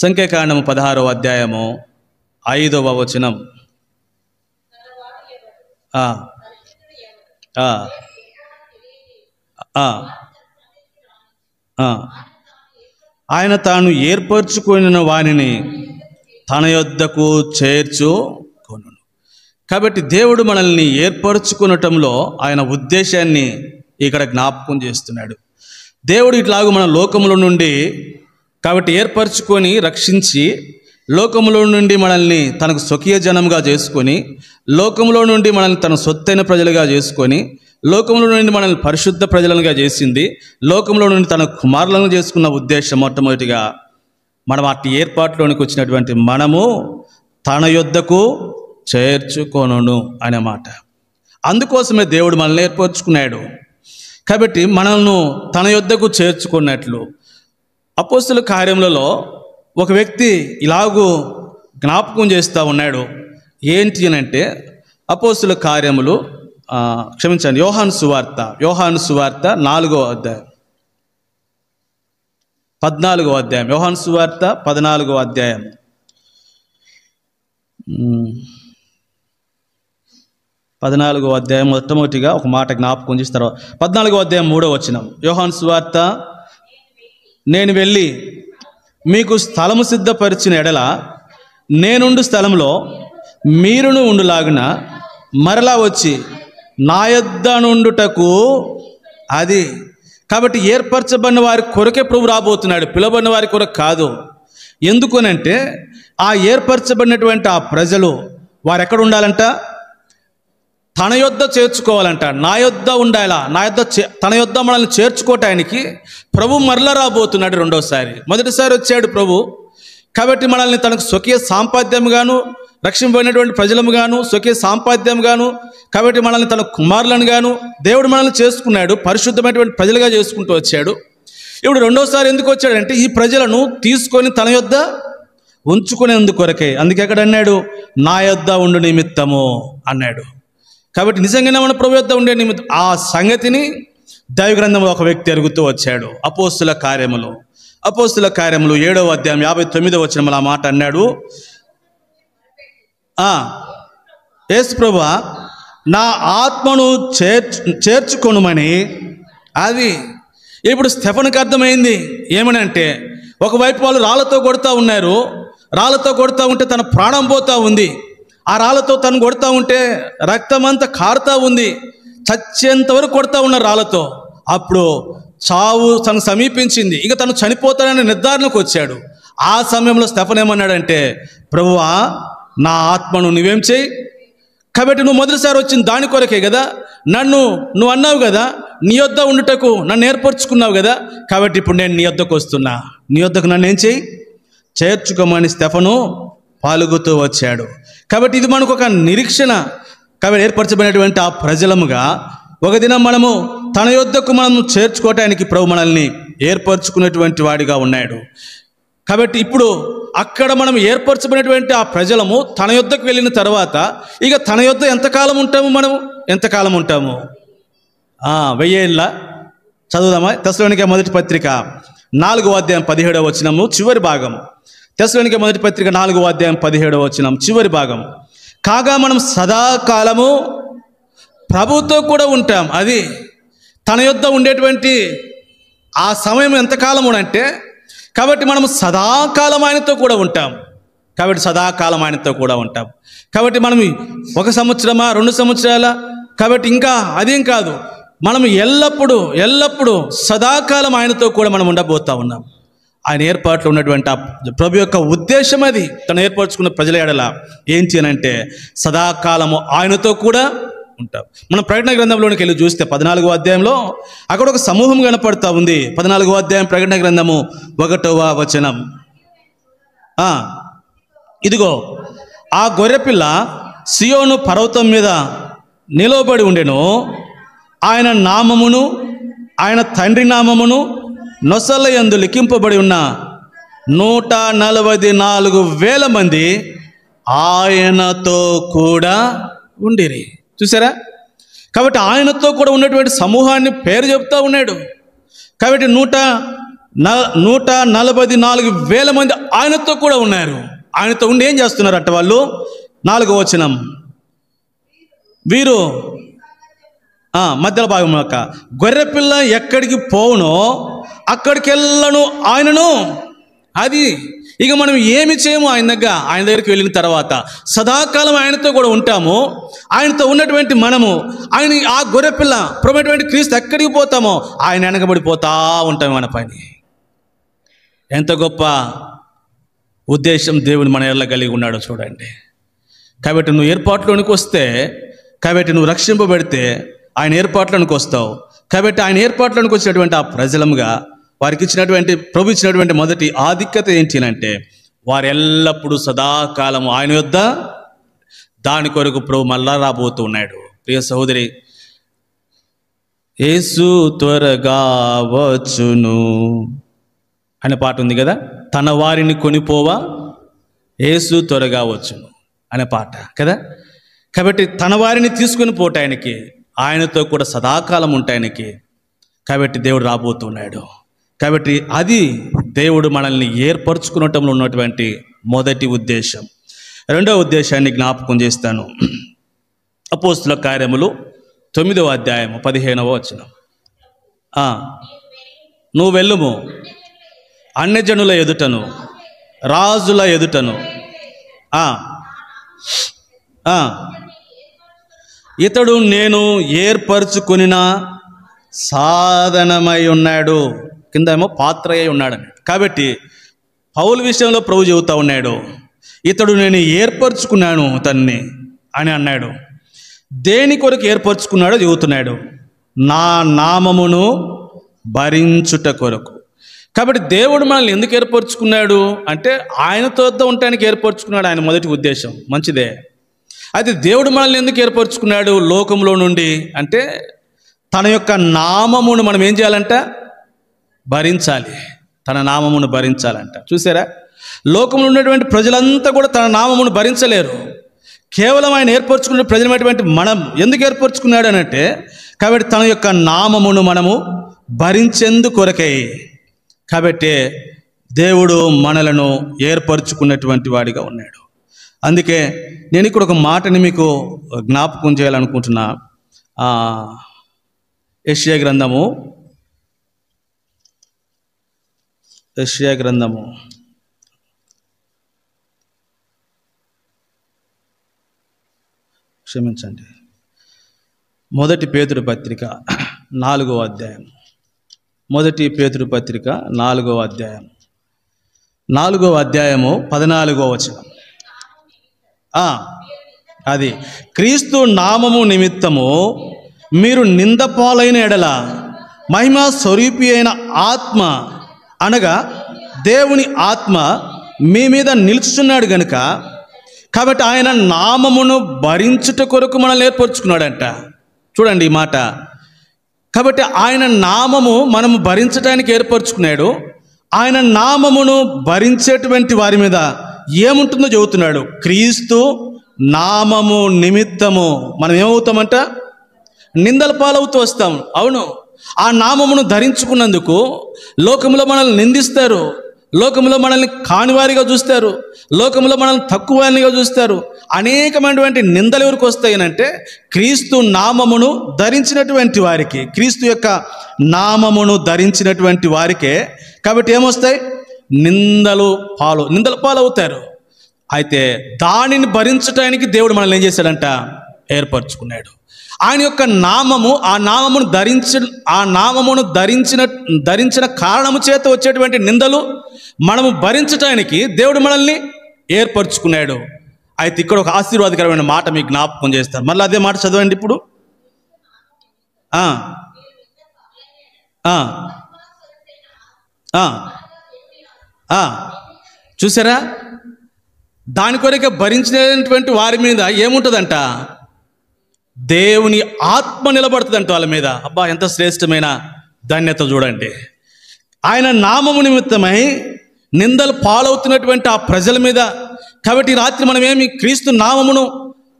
సంఖ్యాకాండము 16వ అధ్యాయము 5వ వచనం. ఆయన తాను ఏర్పరచుకున్న వారిని తన యొద్దకు చేర్చుకొనును. కాబట్టి దేవుడు మనల్ని ఏర్పరచుకునటంలో ఆయన ఉద్దేశాన్ని ఇక్కడ జ్ఞాపకం చేస్తున్నాడు. దేవుడు ఇట్లాగూ మన లోకముల నుండి కాబట్టి ఏర్పరచుకొని రక్షించి, లోకములో నుండి మనల్ని తనకు స్వకీయ జనంగా చేసుకొని, లోకములో నుండి మనల్ని తన సొత్తైన ప్రజలుగా చేసుకొని, లోకంలో నుండి మనల్ని పరిశుద్ధ ప్రజలుగా చేసింది, లోకంలో నుండి తన కుమారులను చేసుకున్న ఉద్దేశం మొట్టమొదటిగా మనం అట్టి ఏర్పాటులోనికి వచ్చినటువంటి మనము తన యొద్దకు చేర్చుకొనును అనే మాట. అందుకోసమే దేవుడు మనల్ని ఏర్పరచుకున్నాడు. కాబట్టి మనల్ని తన యొద్దకు చేర్చుకున్నట్లు అపోస్తలుల కార్యములలో ఒక వ్యక్తి ఇలాగూ జ్ఞాపకం చేస్తూ ఉన్నాడు. ఏంటి అని అంటే అపోస్తలుల కార్యములు క్షమించండి, యోహాను సువార్త 4వ అధ్యాయం 14వ అధ్యాయం, యోహాను సువార్త 14వ అధ్యాయం 14వ అధ్యాయం మొట్టమొదటిగా ఒక మాట జ్ఞాపకం చేసిన తర్వాత 14వ అధ్యాయం 3వ వచనం, యోహాను సువార్త, నేను వెళ్ళి మీకు స్థలము సిద్ధపరిచిన ఎడల నేనుండు స్థలంలో మీరును ఉండులాగున మరలా వచ్చి నా యొద్ద నుండుటకు అది. కాబట్టి ఏర్పరచబడిన వారి కొరకే ప్రభు రాబోతున్నాడు, పిలువబడిన వారి కొరకు కాదు. ఎందుకనంటే ఆ ఏర్పరచబడినటువంటి ఆ ప్రజలు వారు ఎక్కడ ఉండాలంట? తన యొద్ద చేర్చుకోవాలంట, నా యొద్ద ఉండాలా, తన యొద్ద మనల్ని చేర్చుకోవటానికి ప్రభు మరలా రాబోతున్నాడు రెండోసారి. మొదటిసారి వచ్చాడు ప్రభు, కాబట్టి మనల్ని తనకు స్వకీయ సాంపాద్యముగాను, రక్షింపబడినటువంటి ప్రజలముగాను, స్వకీయ సాంపాద్యముగాను, కాబట్టి మనల్ని తన కుమారులను గాను దేవుడు మనల్ని చేసుకున్నాడు, పరిశుద్ధమైనటువంటి ప్రజలుగా చేసుకుంటూ వచ్చాడు. ఇప్పుడు రెండోసారి ఎందుకు వచ్చాడంటే ఈ ప్రజలను తీసుకొని తన యొద్ద ఉంచుకునేందుకు కొరకే. అందుకే అక్కడ అన్నాడు, నా యొద్ద ఉండు నిమిత్తము అన్నాడు. కాబట్టి నిజంగానే మన ప్రభు యొద్ద ఉండే నిమిత్తం ఆ సంగతిని దైవ గ్రంథంలో ఒక వ్యక్తి ఎరుగుతూ వచ్చాడు. అపోస్తుల కార్యములు 7వ అధ్యాయం 59వ వచనంలో ఆ మాట అన్నాడు, యేసు ప్రభువా నా ఆత్మను చేర్చుకొనుమని. అది ఇప్పుడు స్టెఫనుకు అర్థమైంది. ఏమనంటే ఒకవైపు వాళ్ళు రాళ్లతో కొడుతూ ఉన్నారు, రాళ్లతో కొడుతూ ఉంటే తన ప్రాణం పోతూ ఉంది, ఆ రాళ్లతో తను కొడుతూ ఉంటే రక్తమంతా కారుతూ ఉంది, చచ్చేంత వరకు కొడుతూ ఉన్నారు రాళ్లతో. అప్పుడు చావు తను సమీపించింది, ఇక తను చనిపోతాడనే నిర్ధారణకు వచ్చాడు. ఆ సమయంలో స్టెఫన్ ఏమన్నాడంటే, ప్రభువా నా ఆత్మను నువ్వేం చేయి, కాబట్టి నువ్వు మొదటిసారి వచ్చిన దాని కొరకే కదా, నువ్వు అన్నావు కదా నీ యొద్ద ఉండుటకు నన్ను ఏర్పరచుకున్నావు కదా, కాబట్టి ఇప్పుడు నేను నీ యొద్దకు వస్తున్నా, నీ యొద్దకు నన్ను ఏం చేయి, చేర్చుకోమని స్టెఫను పాల్గొతూ వచ్చాడు. కాబట్టి ఇది మనకు ఒక నిరీక్షణ. కాబట్టి ఏర్పరచబడినటువంటి ఆ ప్రజలముగా ఒక దినం మనము తన యొద్దకు మనము చేర్చుకోవటానికి ప్రభు మనల్ని ఏర్పరచుకునేటువంటి వాడిగా ఉన్నాడు. కాబట్టి ఇప్పుడు అక్కడ మనం ఏర్పరచబడినటువంటి ఆ ప్రజలము తన యొద్దకు వెళ్ళిన తర్వాత ఇక తన యొద్ద ఎంతకాలం ఉంటాము? మనము ఎంతకాలం ఉంటాము? 1000 ఏళ్ళ. చదువుదామా? తెస్సలోనికే మొదటి పత్రిక 4వ అధ్యాయం 17వ వచనము చివరి భాగం. తెస్సలోనికే మొదటి పత్రిక 4వ అధ్యాయం 17వ వచనం చివరి భాగం. కాగా మనం సదాకాలము ప్రభుతో కూడా ఉంటాం. అది తన యొద్ద ఉండేటువంటి ఆ సమయం ఎంతకాలము అంటే, కాబట్టి మనం సదాకాలం ఆయనతో కూడా ఉంటాం. కాబట్టి సదాకాలం ఆయనతో కూడా ఉంటాం. కాబట్టి మనం 1 సంవత్సరమా 2 సంవత్సరాల, కాబట్టి ఇంకా అదేం కాదు, మనం ఎల్లప్పుడూ సదాకాలం ఆయనతో కూడా మనం ఉండబోతా ఉన్నాం. ఆయన ఏర్పాట్లో ఉన్నటువంటి ఆ ప్రభు యొక్క ఉద్దేశం అది. తను ఏర్పరచుకున్న ప్రజల ఎడల ఏం చేయనంటే సదాకాలము ఆయనతో కూడా ఉంటాం. మనం ప్రకటన గ్రంథంలోనికి వెళ్ళి చూస్తే 14వ అధ్యాయంలో అక్కడ ఒక సమూహం కనపడతా ఉంది. 14వ అధ్యాయం ప్రకటన గ్రంథము 1వ వచనం. ఇదిగో ఆ గొర్రెపిల్ల సియోను పర్వతం మీద నిలవబడి ఉండెను, ఆయన నామమును ఆయన తండ్రి నామమును నొసల యందు లిఖింపబడి ఉన్న 144,000 మంది ఆయనతో కూడా ఉండిరి. చూసారా? కాబట్టి ఆయనతో కూడా ఉన్నటువంటి సమూహాన్ని పేరు చెప్తా ఉన్నాడు. కాబట్టి 144,000 మంది ఆయనతో కూడా ఉన్నారు. ఆయనతో ఉండి ఏం చేస్తున్నారు అంటే వాళ్ళు 4వ వచనం, వీరు మధ్యలో భాగం యొక్క గొర్రెపిల్ల ఎక్కడికి పోవునో అక్కడికి వెళ్ళను ఆయనను. అది ఇక మనం ఏమి చేయము ఆయన దగ్గరికి వెళ్ళిన తర్వాత సదాకాలం ఆయనతో కూడా ఉంటాము. ఆయనతో ఉన్నటువంటి మనము ఆయన ఆ గొర్రెపిల్ల ప్రభువైనటువంటి క్రీస్తు ఎక్కడికి పోతామో ఆయన వెనకబడిపోతా ఉంటాము. మన పని ఎంత గొప్ప ఉద్దేశం దేవుని మన ఎడల కలిగి ఉన్నాడో చూడండి. కాబట్టి నువ్వు ఏర్పాటులోనికి వస్తే, కాబట్టి నువ్వు రక్షింపబడితే ఆయన ఏర్పాట్లోనికి వస్తావు. కాబట్టి ఆయన ఏర్పాట్లోనికి వచ్చినటువంటి ఆ ప్రజలముగా వారికి ఇచ్చినటువంటి ప్రభు ఇచ్చినటువంటి మొదటి ఆధిక్యత ఏంటి అంటే వారు ఎల్లప్పుడూ సదాకాలము ఆయన యొద్ద, దాని కొరకు ప్రభు మళ్ళా రాబోతూ ఉన్నాడు. ప్రియ సహోదరి, యేసు త్వరగా వచ్చును అనే పాట ఉంది కదా, తన వారిని కొనిపోవా యేసు త్వరగా వచ్చును అనే పాట కదా. కాబట్టి తన వారిని తీసుకుని పోటానికి, ఆయనతో కూడా సదాకాలం ఉంటాయనికి కాబట్టి దేవుడు రాబోతున్నాడు. కాబట్టి అది దేవుడు మనల్ని ఏర్పరచుకునటంలో ఉన్నటువంటి మొదటి ఉద్దేశం. రెండవ ఉద్దేశాన్ని జ్ఞాపకం చేస్తాను. అపోస్తుల కార్యములు 9వ అధ్యాయము 15వ వచనం. నువ్వు వెళ్ళుము, అన్యజనుల ఎదుటను రాజుల ఎదుటను ఇతడు నేను ఏర్పరచుకునిన సాధనమై ఉన్నాడు, కింద ఏమో పాత్ర అయి ఉన్నాడు. కాబట్టి పౌలు విషయంలో ప్రభు చెబుతా ఉన్నాడు, ఇతడు నేను ఏర్పరచుకున్నాను తన్ని అని అన్నాడు. దేని కొరకు ఏర్పరచుకున్నాడో చెబుతున్నాడు, నా నామమును భరించుట కొరకు. కాబట్టి దేవుడు మనల్ని ఎందుకు ఏర్పరచుకున్నాడు అంటే ఆయనతో ఉండటానికి ఏర్పరచుకున్నాడు. ఆయన మొదటి ఉద్దేశం మంచిదే. అయితే దేవుడు మనల్ని ఎందుకు ఏర్పరచుకున్నాడు లోకంలో నుండి అంటే తన యొక్క నామమును మనం ఏం చేయాలంట, భరించాలి. తన నామమును భరించాలంట. చూసారా, లోకంలో ఉన్నటువంటి ప్రజలంతా కూడా తన నామమును భరించలేరు. కేవలం ఆయన ఏర్పరచుకున్న ప్రజలమైనటువంటి మనం ఎందుకు ఏర్పరచుకున్నాడు అని అంటే కాబట్టి తన యొక్క నామమును మనము భరించేందు కొరకై. కాబట్టి దేవుడు మనలను ఏర్పరచుకున్నటువంటి వాడిగా ఉన్నాడు. అందుకే నేను ఇక్కడ ఒక మాటని మీకు జ్ఞాపకం చేయాలనుకుంటున్నా. యెషయా గ్రంథము క్షమించండి, మొదటి పేతురు పత్రిక 4వ అధ్యాయం. మొదటి పేతురు పత్రిక 4వ అధ్యాయం 14వ వచనం. అది క్రీస్తు నామము నిమిత్తము మీరు నిందపాలైన ఎడల మహిమా స్వరూపి అయిన ఆత్మ అనగా దేవుని ఆత్మ మీ మీద నిలుచున్నాడు గనుక కాబట్టి ఆయన నామమును భరించుట కొరకు మనల్ని ఏర్పరచుకున్నాడంట. చూడండి ఈ మాట. కాబట్టి ఆయన నామము మనము భరించడానికి ఏర్పరచుకున్నాడు. ఆయన నామమును భరించేటువంటి వారి మీద ఏముంటుందో చెబుతున్నాడు. క్రీస్తు నామము నిమిత్తము మనం ఏమవుతామంట, నిందల పాలవుతూ వస్తాం. అవును, ఆ నామమును ధరించుకున్నందుకు లోకంలో మనల్ని నిందిస్తారు, లోకంలో మనల్ని కానివారిగా చూస్తారు, లోకంలో మనల్ని తక్కువ వారిగా చూస్తారు. అనేకమైనటువంటి నిందలు ఎవరికి వస్తాయనంటే క్రీస్తు నామమును ధరించినటువంటి వారికి, క్రీస్తు యొక్క నామమును ధరించినటువంటి వారికే. కాబట్టి ఏమొస్తాయి, నిందల పాలవుతారు. అయితే దానిని భరించడానికి దేవుడు మనల్ని ఏం చేశాడంట, ఏర్పరచుకున్నాడు. ఆయన యొక్క నామము, ఆ నామమును ధరించిన కారణము చేత వచ్చేటువంటి నిందలు మనము భరించడానికి దేవుడు మనల్ని ఏర్పరచుకున్నాడు. అయితే ఇక్కడ ఒక ఆశీర్వాదకరమైన మాట మీకు జ్ఞాపకం చేస్తాను. మళ్ళీ అదే మాట చదవండి ఇప్పుడు. చూసారా, దాని కొరకే భరించినటువంటి వారి మీద ఏముంటుందంట, దేవుని ఆత్మ నిలబడుతుందంట వాళ్ళ మీద. అబ్బా, ఎంత శ్రేష్టమైన ధన్యత చూడండి. ఆయన నామము నిమిత్తమై నిందలు పాలవుతున్నటువంటి ఆ ప్రజల మీద. కాబట్టి రాత్రి మనం ఏమి క్రీస్తు నామమును,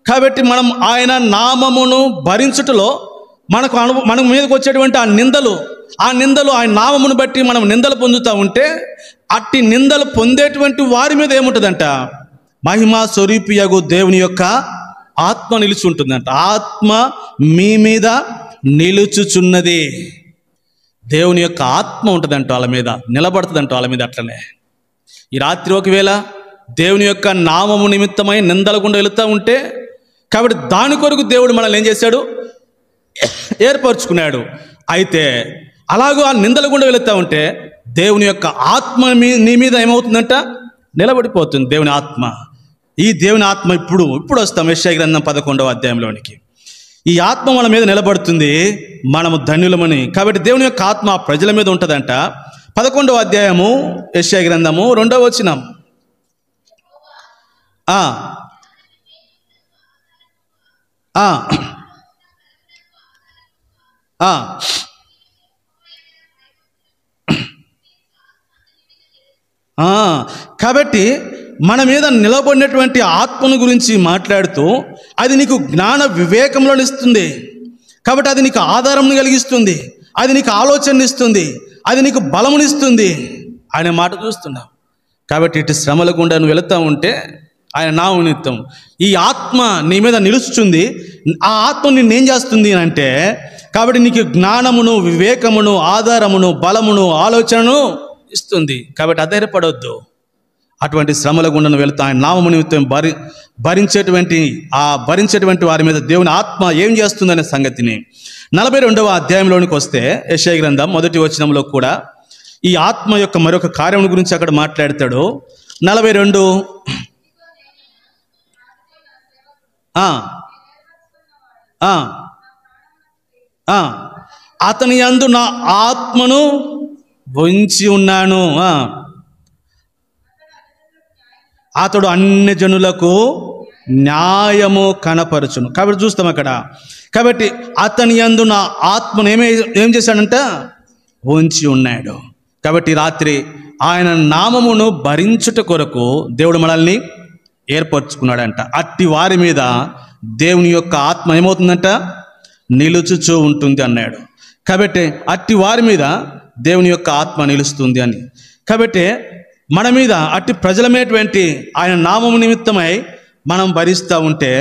కాబట్టి మనం ఆయన నామమును భరించుటలో మన మీదకి వచ్చేటువంటి ఆ నిందలు ఆయన నామమును బట్టి మనం నిందలు పొందుతూ ఉంటే అట్టి నిందలు పొందేటువంటి వారి మీద ఏముంటుందంట, మహిమా స్వరూపియగు దేవుని యొక్క ఆత్మ నిలిచి ఉంటుందంట. ఆత్మ మీ మీద నిలుచుచున్నది. దేవుని యొక్క ఆత్మ ఉంటుందంట వాళ్ళ మీద, నిలబడుతుందంట వాళ్ళ మీద. అట్లనే ఈ రాత్రి ఒకవేళ దేవుని యొక్క నామము నిమిత్తమై నిందల గుండా వెళుతూ ఉంటే కాబట్టి దాని కొరకు దేవుడు మనల్ని ఏం చేశాడు, ఏర్పరచుకున్నాడు. అయితే అలాగూ ఆ నిందల గుండా వెళుతూ ఉంటే దేవుని యొక్క ఆత్మ నీ మీద ఏమవుతుందంట, నిలబడిపోతుంది దేవుని ఆత్మ. ఈ దేవుని ఆత్మ ఇప్పుడు వస్తాం యెషయా గ్రంథం 11వ అధ్యాయంలోనికి. ఈ ఆత్మ మన మీద నిలబడుతుంది, మనము ధన్యులమని. కాబట్టి దేవుని యొక్క ఆత్మ ప్రజల మీద ఉంటుందంట. 11వ అధ్యాయము యెషయా గ్రంథము 2వ వచనం. కాబట్టి మన మీద నిలబడినటువంటి ఆత్మను గురించి మాట్లాడుతూ అది నీకు జ్ఞాన వివేకంలో ఇస్తుంది. కాబట్టి అది నీకు ఆధారంను కలిగిస్తుంది, అది నీకు ఆలోచన ఇస్తుంది, అది నీకు బలమునిస్తుంది అనే మాట చూస్తున్నాం. కాబట్టి ఇటు శ్రమల గుండా నువ్వు వెళుతూ ఉంటే ఆయన నామ నిమిత్తం ఈ ఆత్మ నీ మీద నిలుస్తుంది. ఆ ఆత్మ నిన్నేం చేస్తుంది అంటే, కాబట్టి నీకు జ్ఞానమును, వివేకమును, ఆధారమును, బలమును, ఆలోచనను ఇస్తుంది. కాబట్టి అధైర్యపడవద్దు. అటువంటి శ్రమల గుండా వెళుతూ ఆయన నామము నిమిత్తం భరించేటువంటి వారి మీద దేవుని ఆత్మ ఏం చేస్తుందనే సంగతిని 42వ అధ్యాయంలోనికి వస్తే యెషయా గ్రంథం 1వ వచనంలో కూడా ఈ ఆత్మ యొక్క మరొక కార్యం గురించి అక్కడ మాట్లాడతాడు. 42 అతని యందు నా ఆత్మను ఉంచి ఉన్నాను, అతడు అన్ని జనులకు న్యాయము కనపరచును. కాబట్టి చూస్తాం అక్కడ. కాబట్టి అతని యందు నా ఆత్మను ఏం చేశాడంట? ఉంచి ఉన్నాడు. కాబట్టి రాత్రి ఆయన నామమును భరించుట కొరకు దేవుడు మనల్ని ఏర్పరచుకున్నాడంట. అట్టి వారి మీద దేవుని యొక్క ఆత్మ ఏమవుతుందంట? నిలుచుచూ ఉంటుంది అన్నాడు. కాబట్టి అట్టి వారి మీద దేవుని యొక్క ఆత్మ నిలుస్తుంది అని. కాబట్టి మన మీద అట్టి ప్రజలమైనటువంటి ఆయన నామము నిమిత్తమై మనం భరిస్తూ ఉంటే,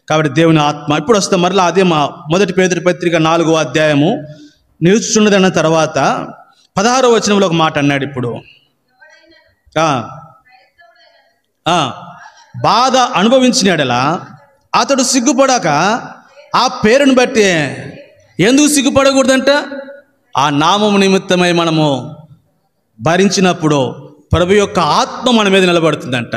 కాబట్టి దేవుని ఆత్మ ఇప్పుడు వస్తాం మరలా అదే మా 1 పేతురు పత్రిక 4వ అధ్యాయము నిలుచున్నదన్న తర్వాత 16వ వచనంలో ఒక మాట అన్నాడు. ఇప్పుడు బాధ అనుభవించినాడలా అతడు సిగ్గుపడాక ఆ పేరును బట్టి ఎందుకు సిగ్గుపడకూడదంట? ఆ నామము నిమిత్తమై మనము భరించినప్పుడు ప్రభు యొక్క ఆత్మ మన మీద నిలబడుతుందంట.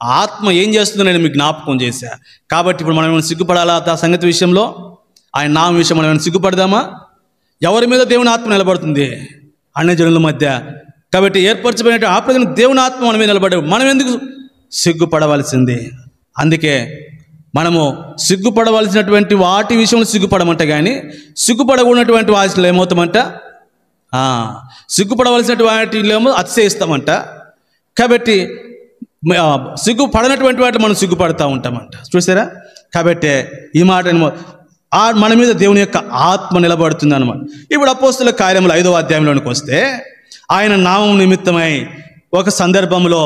ఆ ఆత్మ ఏం చేస్తుందో నేను మీకు జ్ఞాపకం చేశా. కాబట్టి ఇప్పుడు మనం ఏమైనా సిగ్గుపడాలా? ఆ సంగతి విషయంలో, ఆయన నామం విషయం మనం ఏమైనా సిగ్గుపడదామా? ఎవరి మీద దేవుని ఆత్మ నిలబడుతుంది? అన్ని జనుల మధ్య. కాబట్టి ఏర్పరచబడిన ఆ ప్రజలు దేవుని ఆత్మ మన మీద నిలబడే మనం ఎందుకు సిగ్గుపడవలసింది? అందుకే మనము సిగ్గుపడవలసినటువంటి వాటి విషయంలో సిగ్గుపడమంట, కానీ సిగ్గుపడకూడనటువంటి వాటిలో ఏమవుతామంట? సిగ్గుపడవలసినటువంటి వాటిలో అతిశయిస్తామంట. కాబట్టి సిగ్గుపడనటువంటి వాటి మనం సిగ్గుపడతా ఉంటామంట. చూసారా? కాబట్టి ఈ మాట మన మీద దేవుని యొక్క ఆత్మ నిలబడుతుంది అన్నమాట. ఇప్పుడు అపోస్తుల కార్యములు 5వ అధ్యాయంలోనికి వస్తే ఆయన నామం నిమిత్తమై ఒక సందర్భంలో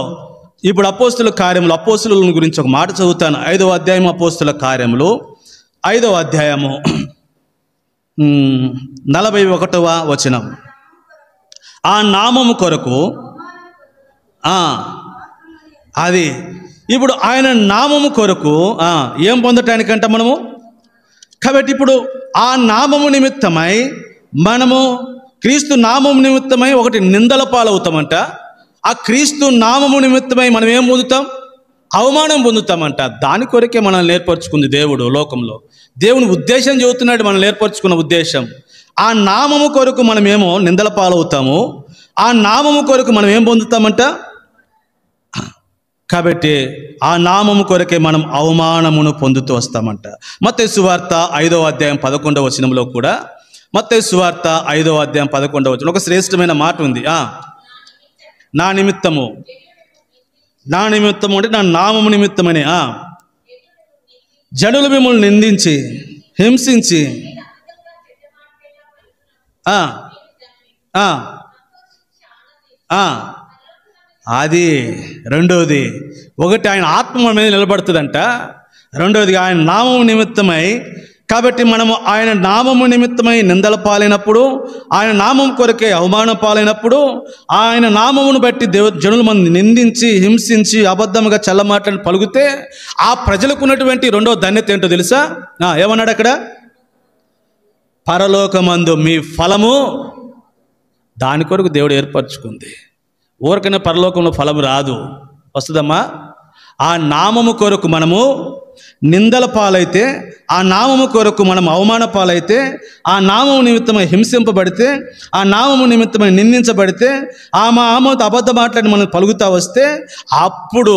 ఇప్పుడు అపోస్తుల కార్యములు అపోస్తుల గురించి ఒక మాట చదువుతాను. 5వ అధ్యాయం అపోస్తుల కార్యములు 5వ అధ్యాయము 41వ వచనం. ఆ నామము కొరకు అది ఇప్పుడు ఆయన నామము కొరకు ఏం పొందటానికంట మనము? కాబట్టి ఇప్పుడు ఆ నామము నిమిత్తమై మనము క్రీస్తు నామము నిమిత్తమై ఒకటి నిందల పాలవుతామంట. ఆ క్రీస్తు నామము నిమిత్తమై మనం ఏం పొందుతాం? అవమానం పొందుతామంట. దాని కొరకే మనల్ని ఏర్పరచుకుంది దేవుడు లోకంలో. దేవుని ఉద్దేశం చెబుతున్నాడు, మనల్ని ఏర్పరచుకున్న ఉద్దేశం. ఆ నామము కొరకు మనమేమో నిందల పాలవుతాము, ఆ నామము కొరకు మనం ఏం పొందుతామంట? కాబట్టి ఆ నామము కొరకే మనం అవమానమును పొందుతూ వస్తామంట. మత్తయి సువార్త 5వ అధ్యాయం 11వ వచనంలో కూడా, మత్తయి సువార్త 5వ అధ్యాయం 11వ వచనం ఒక శ్రేష్టమైన మాట ఉంది. నా నిమిత్తము అంటే నా నామము నిమిత్తమని జనులు మిమ్మల్ని నిందించి హింసించి అది రెండోది. ఒకటి ఆయన ఆత్మ మీద నిలబడుతుందంట, రెండోది ఆయన నామము నిమిత్తమై. కాబట్టి మనము ఆయన నామము నిమిత్తమై నిందల పాలైనప్పుడు, ఆయన నామం కొరకే అవమానం పాలైనప్పుడు, ఆయన నామమును బట్టి జనులు మంది నిందించి హింసించి అబద్ధముగా చల్లమాటలు పలుకుతే ఆ ప్రజలకు ఉన్నటువంటి రెండో ధన్యత ఏంటో తెలుసా? ఏమన్నాడు అక్కడ? పరలోకమందు మీ ఫలము. దాని కొరకు దేవుడు ఏర్పరచుకుంది. ఊరికైనా పరలోకంలో ఫలం రాదు, వస్తుందమ్మా. ఆ నామము కొరకు మనము నిందల పాలైతే, ఆ నామము కొరకు మనం అవమాన పాలైతే, ఆ నామము నిమిత్తమై హింసింపబడితే, ఆ నామము నిమిత్తమై నిందించబడితే, ఆ నామముతో అబద్ధ మాటని మనం పలుకుతా వస్తే, అప్పుడు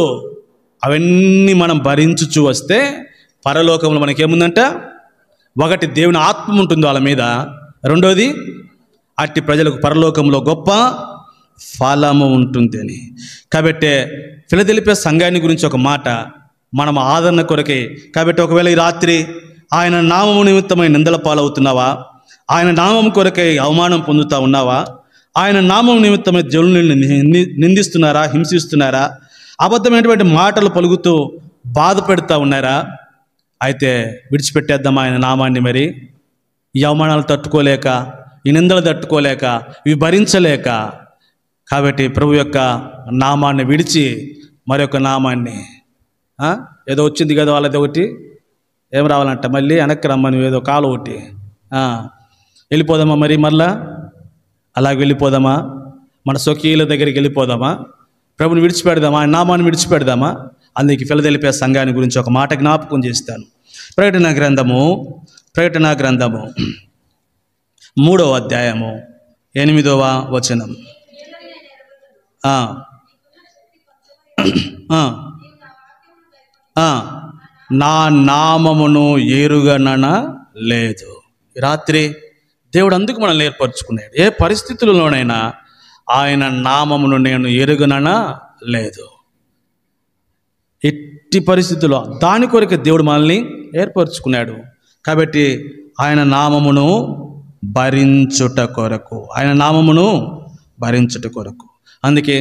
అవన్నీ మనం భరించుచూ వస్తే పరలోకంలో మనకేముందంట? ఒకటి దేవుని ఆత్మ ఉంటుంది వాళ్ళ మీద, రెండోది అట్టి ప్రజలకు పరలోకంలో గొప్ప ఫలము ఉంటుంది అని. కాబట్టి ఫిలదెల్ఫియా సంఘాన్ని గురించి ఒక మాట మనం ఆదరణ కొరకే. కాబట్టి ఒకవేళ ఈ రాత్రి ఆయన నామము నిమిత్తమై నిందల పాలవుతున్నావా? ఆయన నామం కొరకై అవమానం పొందుతా ఉన్నావా? ఆయన నామం నిమిత్తమై జనులను నిందిస్తున్నారా, హింసిస్తున్నారా, అబద్ధమైనటువంటి మాటలు పలుకుతూ బాధ పెడతా ఉన్నారా? అయితే విడిచిపెట్టేద్దాం ఆయన నామాన్ని. మరి ఈ అవమానాలు తట్టుకోలేక, ఈ నిందలు తట్టుకోలేక, ఇవి భరించలేక, కాబట్టి ప్రభు యొక్క నామాన్ని విడిచి మరొక నామాన్ని, ఏదో వచ్చింది కదా వాళ్ళది ఒకటి, ఏం రావాలంట మళ్ళీ వెనక్కి రమ్మని ఏదో కాలు ఒకటి, వెళ్ళిపోదామా? మరి మళ్ళా అలాగే వెళ్ళిపోదామా? మన స్వకీయుల దగ్గరికి వెళ్ళిపోదామా? ప్రభుని విడిచిపెడదామా? ఆయన నామాన్ని విడిచిపెడదామా? అందుకే ఫిలదెల్ఫియా సంఘాన్ని గురించి ఒక మాట జ్ఞాపకం చేస్తాను. ప్రకటన గ్రంథము 3వ అధ్యాయము 8వ వచనం. నా నామమును ఎరుగనన లేదు. రాత్రి దేవుడు అందుకు మనల్ని ఏర్పరచుకున్నాడు. ఏ పరిస్థితుల్లోనైనా ఆయన నామమును నేను ఎరుగనన లేదు. ఎట్టి పరిస్థితుల్లో దాని కొరకు దేవుడు మనల్ని ఏర్పరచుకున్నాడు. కాబట్టి ఆయన నామమును భరించుట కొరకు, ఆయన నామమును భరించుట కొరకు. అందుకే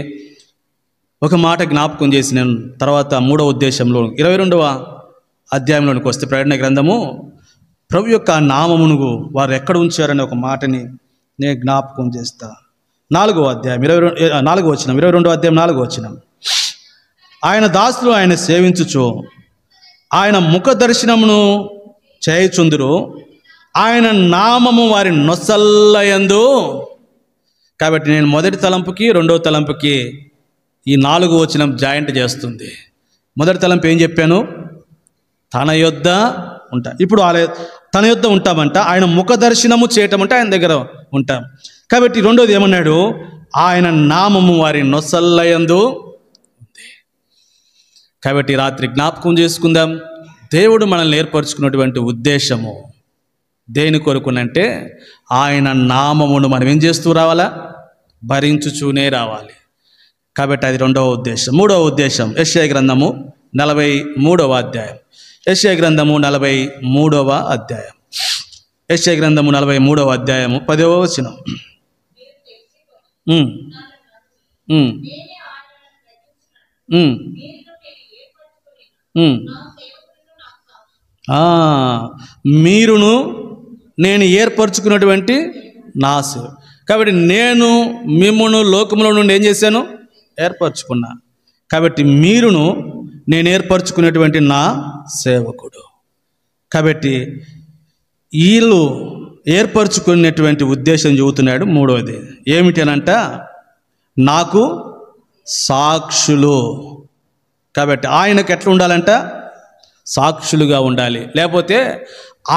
ఒక మాట జ్ఞాపకం చేసి నేను తర్వాత 3వ ఉద్దేశంలో 22వ అధ్యాయంలోనికి వస్తే ప్రకటన గ్రంథము ప్రభు యొక్క నామమును వారు ఎక్కడ ఉంచారనే ఒక మాటని నేను జ్ఞాపకం చేస్తా. 4వ అధ్యాయం 4వ వచనం, 22వ అధ్యాయం 4వ వచనం. ఆయన దాసులు ఆయన సేవించుచు ఆయన ముఖ దర్శనమును చేయుచుందురు, ఆయన నామము వారి నొసల్లయందు. కాబట్టి నేను మొదటి తలంపుకి 2వ తలంపుకి ఈ 4వ వచనం జాయింట్ చేస్తుంది. మొదటి తలంపు ఏం చెప్పాను? తన యొద్ద ఉంటా. ఇప్పుడు తన యొద్ద ఉంటామంట, ఆయన ముఖ దర్శనము చేయటం అంటే ఆయన దగ్గర ఉంటాం. కాబట్టి రెండోది ఏమన్నాడు? ఆయన నామము వారి నొసల్లయందు ఉంది. కాబట్టి రాత్రి జ్ఞాపకం చేసుకుందాం. దేవుడు మనల్ని ఏర్పరచుకున్నటువంటి ఉద్దేశము దేని కొరకునంటే ఆయన నామమును మనం ఏం చేస్తూ రావాలా? భరించుచూనే రావాలి. కాబట్టి అది 2వ ఉద్దేశం. 3వ ఉద్దేశం యెషయా గ్రంథము 43వ అధ్యాయం. యెషయా గ్రంథము 43వ అధ్యాయం. యెషయా గ్రంథము 43వ అధ్యాయము 10వ వచనం. మీరును నేను ఏర్పరచుకున్నటువంటి నా సేవ. కాబట్టి నేను మిమ్మును లోకములో నుండి ఏం చేశాను? ఏర్పరచుకున్నా. కాబట్టి మీరును నేను ఏర్పరచుకునేటువంటి నా సేవకుడు. కాబట్టి వీళ్ళు ఏర్పరచుకునేటువంటి ఉద్దేశం చెబుతున్నాడు. 3వది ఏమిటి అనంట? నాకు సాక్షులు. కాబట్టి ఆయనకు ఎట్లా ఉండాలంట? సాక్షులుగా ఉండాలి. లేకపోతే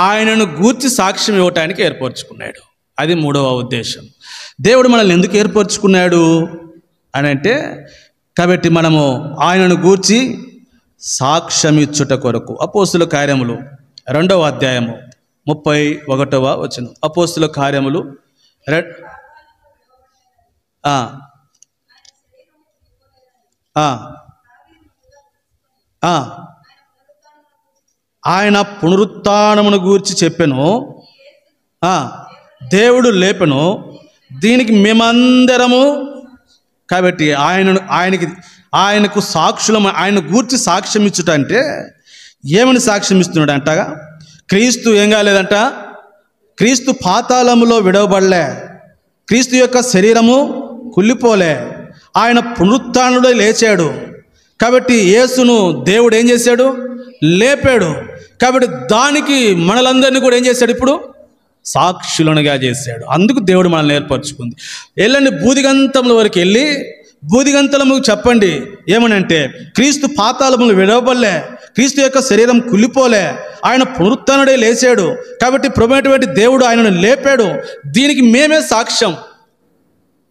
ఆయనను గూర్చి సాక్ష్యం ఇవ్వటానికి ఏర్పరచుకున్నాడు. అది 3వ ఉద్దేశం. దేవుడు మనల్ని ఎందుకు ఏర్పరచుకున్నాడు అని అంటే, కాబట్టి మనము ఆయనను గూర్చి సాక్ష్యం ఇచ్చుట కొరకు. అపోస్తుల కార్యములు 2వ అధ్యాయము 31వ వచనం. అపోస్తుల కార్యములు ఆయన పునరుత్థానమును గూర్చి చెప్పెను, దేవుడు లేపెను, దీనికి మేమందరము. కాబట్టి ఆయనకు సాక్షులం. ఆయన గూర్చి సాక్ష్యం ఇచ్చుట అంటే ఏమని సాక్ష్యం ఇస్తున్నాడు అంటగా? క్రీస్తు ఏం కాలేదంట? క్రీస్తు పాతాళములో విడవబడలే, క్రీస్తు యొక్క శరీరము కుళ్ళిపోలే, ఆయన పునరుత్థానుడై లేచాడు. కాబట్టి యేసును దేవుడు ఏం చేశాడు? లేపాడు. కాబట్టి దానికి మనలందరినీ కూడా ఏం చేశాడు? ఇప్పుడు సాక్షులనుగా చేశాడు. అందుకు దేవుడు మనల్ని ఏర్పరచుకుంది. వెళ్ళండి బూదిగంతముల వరకు వెళ్ళి బూదిగంతలము చెప్పండి ఏమనంటే, క్రీస్తు పాతాళములు విడవబడలే, క్రీస్తు యొక్క శరీరం కుళ్ళిపోలే, ఆయన పునరుత్థానుడై లేచాడు. కాబట్టి ప్రభువైనటువంటి దేవుడు ఆయనను లేపాడు. దీనికి మేమే సాక్ష్యం.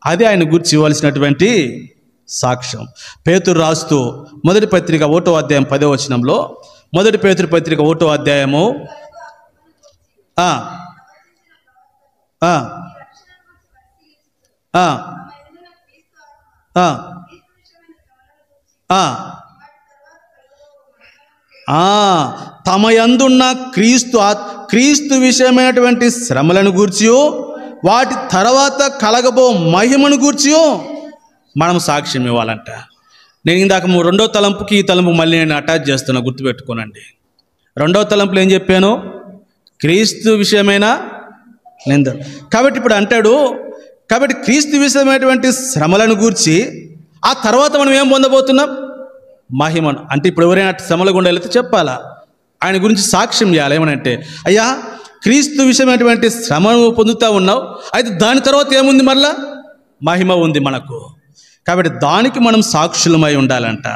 అది ఆయన గురించి ఇవ్వాల్సినటువంటి సాక్ష్యం. పేతురు రాస్తూ మొదటి పత్రిక 1వ అధ్యాయం 10వ వచనంలో, మొదటి పేతురు పత్రిక 1వ అధ్యాయము ఆ, ఆ, ఆ, తమ యందున్న క్రీస్తు విషయమైనటువంటి శ్రమలను గూర్చియో వాటి తర్వాత కలగబో మహిమను గూర్చియో మనం సాక్ష్యం ఇవ్వాలంట. నేను ఇందాక రెండో తలంపుకి ఈ తలంపు మళ్ళీ నేను అటాచ్ చేస్తున్నా, గుర్తుపెట్టుకోనండి. రెండో తలంపులో ఏం చెప్పాను? క్రీస్తు విషయమైన నింద. కాబట్టి ఇప్పుడు అంటాడు, కాబట్టి క్రీస్తు విషయమైనటువంటి శ్రమలను గూర్చి ఆ తర్వాత మనం ఏం పొందబోతున్నాం? మహిమను. అంటే ఇప్పుడు ఎవరైనా శ్రమల గుండా వెళితే చెప్పాలా, ఆయన గురించి సాక్ష్యం చేయాలి. ఏమనంటే, అయ్యా క్రీస్తు విషయమైనటువంటి శ్రమను పొందుతూ ఉన్నావు, అయితే దాని తర్వాత ఏముంది? మళ్ళా మహిమ ఉంది మనకు. కాబట్టి దానికి మనం సాక్షులమై ఉండాలంట.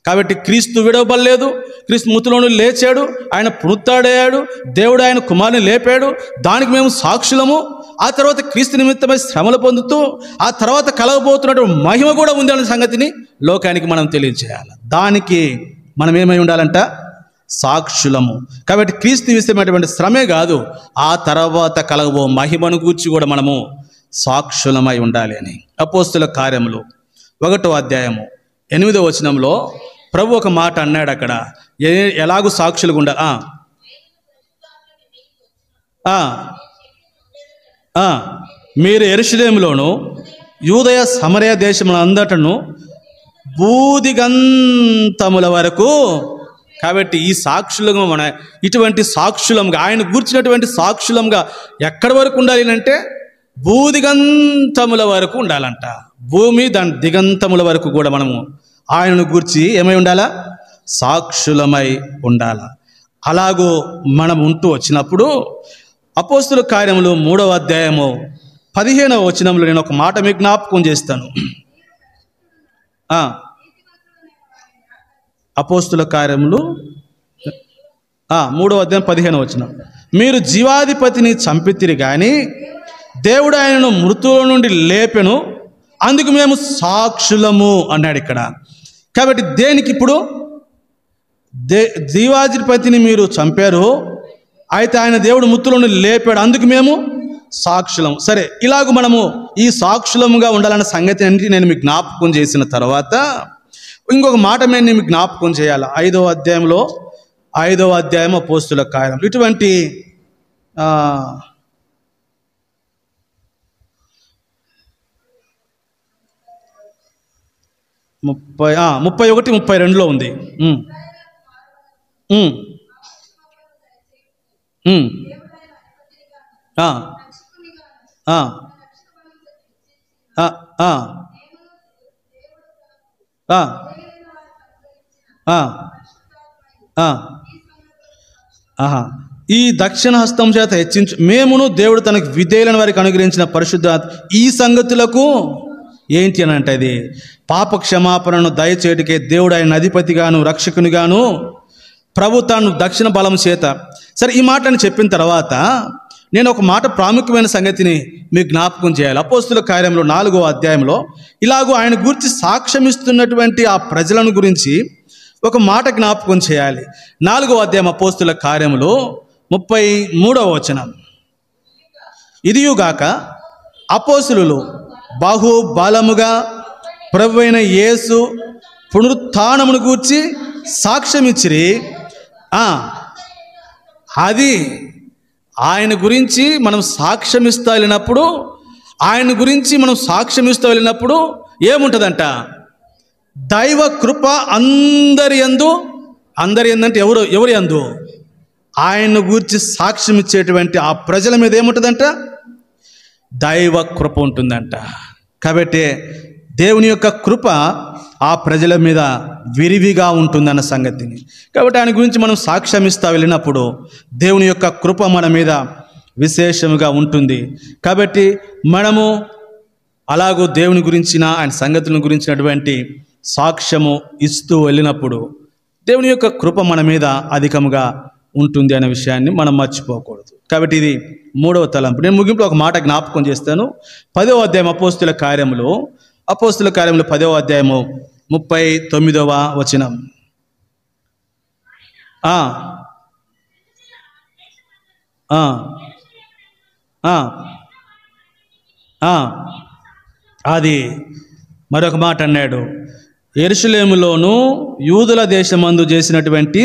కాబట్టి క్రీస్తు విడవబడలేదు, క్రీస్తు మృతులను లేచాడు, ఆయన పునరుత్థానమయ్యాడు, దేవుడు ఆయన కుమారుని లేపాడు, దానికి మేము సాక్షులము. ఆ తర్వాత క్రీస్తు నిమిత్తమై శ్రమలు పొందుతూ ఆ తర్వాత కలగబోతున్నటువంటి మహిమ కూడా ఉంది అనే సంగతిని లోకానికి మనం తెలియజేయాలి. దానికి మనం ఏమై ఉండాలంట? సాక్షులము. కాబట్టి క్రీస్తు విషయమైనటువంటి శ్రమే కాదు, ఆ తర్వాత కలగబో మహిమను గూర్చి కూడా మనము సాక్షులమై ఉండాలి అని. అపోస్తుల కార్యములు 1వ అధ్యాయము 8వ వచనంలో ప్రభు ఒక మాట అన్నాడు. అక్కడ ఎలాగూ సాక్షులుగా ఉండాలి. మీరు యెరూషలేములోను యూదయ సమరయ దేశముల అంతటను బూదిగంతముల వరకు. కాబట్టి ఈ సాక్షులుగా మన ఇటువంటి సాక్షులంగా ఆయన గూర్చినటువంటి సాక్షులంగా ఎక్కడి వరకు ఉండాలి అంటే బూదిగంతముల వరకు ఉండాలంట. భూమి దాని దిగంతముల వరకు కూడా మనము ఆయనను గూర్చి ఏమై ఉండాలా? సాక్షులమై ఉండాలా. అలాగూ మనం ఉంటూ వచ్చినప్పుడు అపోస్తుల కార్యములు 3వ అధ్యాయము 15వ వచనంలో నేను ఒక మాట మీకు జ్ఞాపకం చేస్తాను. అపోస్తుల కార్యములు 3వ అధ్యాయం 15వ వచనం, మీరు జీవాధిపతిని చంపితిరి కానీ దేవుడు ఆయనను మృతుల నుండి లేపెను, అందుకు మేము సాక్షులము అన్నాడు ఇక్కడ. కాబట్టి దేనికి? ఇప్పుడు జీవాధిపతిని మీరు చంపారు, అయితే ఆయన దేవుడు మృతులను లేపాడు, అందుకు మేము సాక్షులం. సరే, ఇలాగ మనము ఈ సాక్షులముగా ఉండాలన్న సంగతి అంటే నేను మీకు జ్ఞాపకం చేసిన తర్వాత ఇంకొక మాట నేను మీకు జ్ఞాపకం చేయాలి. 5వ అధ్యాయం అపోస్తుల కార్యం. ఇటువంటి 31, 32లో ఉంది. ఈ దక్షిణ హస్తం చేత హెచ్చించు మేమును దేవుడు తనకు విధేయులైన వారికి అనుగ్రహించిన పరిశుద్ధాత్మ ఈ సంగతులకు ఏంటి అని అంటే, అది పాప క్షమాపణను దయచేటికే దేవుడు ఆయన అధిపతిగాను రక్షకునిగాను ప్రభు తాను దక్షిణ బలం చేత. సరే, ఈ మాటని చెప్పిన తర్వాత నేను ఒక మాట ప్రాముఖ్యమైన సంగతిని మీకు జ్ఞాపకం చేయాలి. అపోస్తుల కార్యంలో 4వ అధ్యాయంలో ఇలాగూ ఆయన గురించి సాక్ష్యమిస్తున్నటువంటి ఆ ప్రజలను గురించి ఒక మాట జ్ఞాపకం చేయాలి. 4వ అధ్యాయం అపోస్తుల కార్యములో 33వ వచనం, ఇదియుగాక అపోస్తులు బహు బలముగా ప్రభువైన యేసు పునరుత్థానమును గూర్చి సాక్ష్యమిచ్చిరి. అది ఆయన గురించి మనం సాక్ష్యమిస్తూ వెళ్ళినప్పుడు, ఆయన గురించి మనం సాక్ష్యమిస్తూ వెళ్ళినప్పుడు ఏముంటుందంట? దైవ కృప అందరి యందు. అందరి యందంటే ఎవరి యందు? ఆయన గురించి సాక్ష్యం ఇచ్చేటువంటి ఆ ప్రజల మీద ఏముంటుందంట? దైవ కృప ఉంటుందంట. కాబట్టి దేవుని యొక్క కృప ఆ ప్రజల మీద విరివిగా ఉంటుందన్న సంగతిని. కాబట్టి ఆయన గురించి మనం సాక్ష్యమిస్తూ వెళ్ళినప్పుడు దేవుని యొక్క కృప మన మీద విశేషముగా ఉంటుంది. కాబట్టి మనము అలాగూ దేవుని గురించిన ఆయన సంగతుల గురించినటువంటి సాక్ష్యము ఇస్తూ వెళ్ళినప్పుడు దేవుని యొక్క కృప మన మీద అధికముగా ఉంటుంది అనే విషయాన్ని మనం మర్చిపోకూడదు. కాబట్టి ఇది 3వ తలంపు. నేను ముగింపులో ఒక మాట జ్ఞాపకం చేస్తాను. 10వ అధ్యాయం అపోస్తుల కార్యములు 10వ అధ్యాయము 39వ వచనం. అది మరొక మాట అన్నాడు, యెరూషలేములోను యూదుల దేశమందు చేసినటువంటి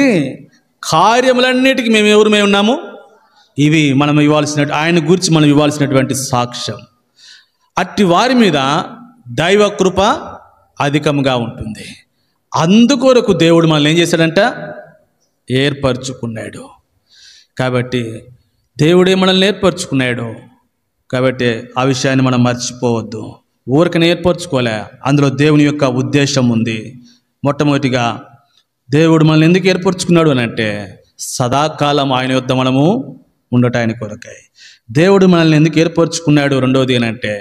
కార్యములన్నిటికీ మేము ఉన్నాము. ఇవి మనం ఆయన గురించి మనం ఇవ్వాల్సినటువంటి సాక్ష్యం. అట్టి వారి మీద దైవ కృప అధికంగా ఉంటుంది. అందుకొరకు దేవుడు మనల్ని ఏం చేశాడంట? ఏర్పరచుకున్నాడు. కాబట్టి దేవుడే మనల్ని ఏర్పరచుకున్నాడు. కాబట్టి ఆ విషయాన్ని మనం మర్చిపోవద్దు. ఊరికనే ఏర్పరచుకోలే, అందులో దేవుని యొక్క ఉద్దేశం ఉంది. మొట్టమొదటిగా దేవుడు మనల్ని ఎందుకు ఏర్పరచుకున్నాడు అని అంటే, సదాకాలం ఆయన యొద్ద మనము ఉండటానికి కొరకై. దేవుడు మనల్ని ఎందుకు ఏర్పరచుకున్నాడు రెండవది అని అంటే,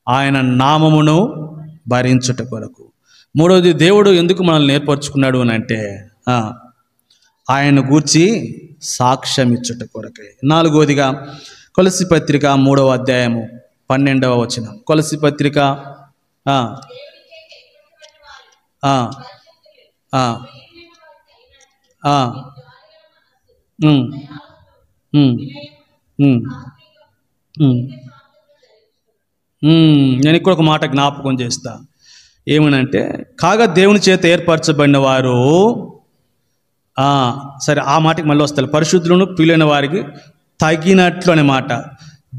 ఆయన నామమును భరించుట కొరకు. మూడవది, దేవుడు ఎందుకు మనల్ని ఏర్పరచుకున్నాడు అని అంటే, ఆయన గూర్చి సాక్ష్యం ఇచ్చుట కొరకై. నాలుగవదిగా కొలస్సీ పత్రిక 3వ అధ్యాయము 12వ వచనం. కొలస్సీ పత్రిక నేను ఇక్కడ ఒక మాట జ్ఞాపకం చేస్తా. ఏమనంటే, కాగా దేవుని చేత ఏర్పరచబడిన వారు, సరే ఆ మాటకి మళ్ళీ వస్తారు, పరిశుద్ధులను పిలువైన వారికి తగినట్లు అనే మాట.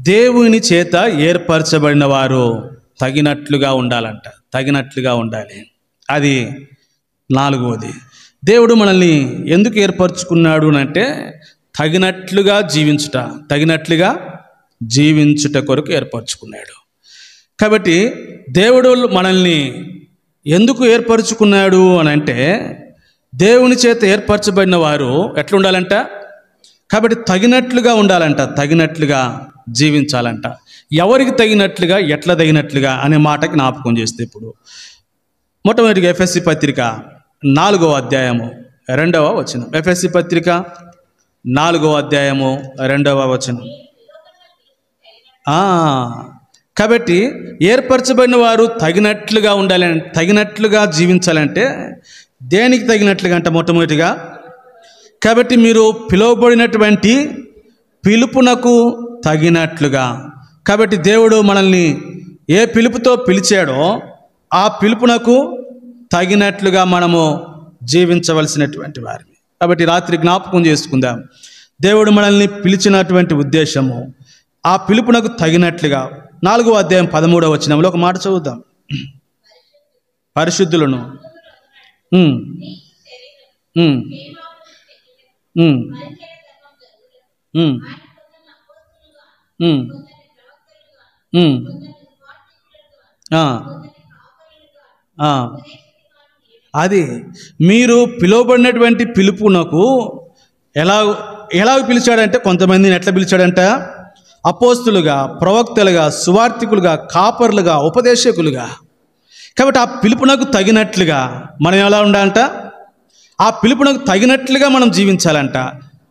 దేవుని చేత ఏర్పరచబడిన వారు తగినట్లుగా ఉండాలంట, తగినట్లుగా ఉండాలి. అది నాలుగవది. దేవుడు మనల్ని ఎందుకు ఏర్పరచుకున్నాడు అంటే, తగినట్లుగా జీవించుట కొరకు ఏర్పరచుకున్నాడు. కాబట్టి దేవుడు మనల్ని ఎందుకు ఏర్పరచుకున్నాడు అని అంటే, దేవుని చేత ఏర్పరచబడిన వారు ఎట్లా ఉండాలంట? కాబట్టి తగినట్లుగా ఉండాలంట, తగినట్లుగా జీవించాలంట. ఎవరికి తగినట్లుగా, ఎట్లా తగినట్లుగా అనే మాటకి జ్ఞాపకం చేస్తే, ఇప్పుడు మొట్టమొదటిగా ఎఫెసీ పత్రిక 4వ అధ్యాయము 2వ వచనం. ఎఫెసీ పత్రిక 4వ అధ్యాయము 2వ వచనం. కాబట్టి ఏర్పరచబడిన వారు తగినట్లుగా ఉండాలి, తగినట్లుగా జీవించాలంటే దేనికి తగినట్లుగా అంట? మొట్టమొదటిగా, కాబట్టి మీరు పిలువబడినటువంటి పిలుపునకు తగినట్లుగా. కాబట్టి దేవుడు మనల్ని ఏ పిలుపుతో పిలిచాడో ఆ పిలుపునకు తగినట్లుగా మనము జీవించవలసినటువంటి వారిని. కాబట్టి రాత్రి జ్ఞాపకం చేసుకుందాం, దేవుడు మనల్ని పిలిచినటువంటి ఉద్దేశము ఆ పిలుపునకు తగినట్లుగా. 4వ అధ్యాయం 13వ వచనంలో ఒక మాట చదువుదాం. పరిశుద్ధులను అది మీరు పిలువబడినటువంటి పిలుపునకు ఎలా పిలిచాడంటే, కొంతమందిని ఎట్లా పిలిచాడంట? అపోస్తులుగా, ప్రవక్తలుగా, సువార్థికులుగా, కాపర్లుగా, ఉపదేశకులుగా. కాబట్టి ఆ పిలుపునకు తగినట్లుగా మనం ఎలా ఉండాలంట? ఆ పిలుపునకు తగినట్లుగా మనం జీవించాలంట.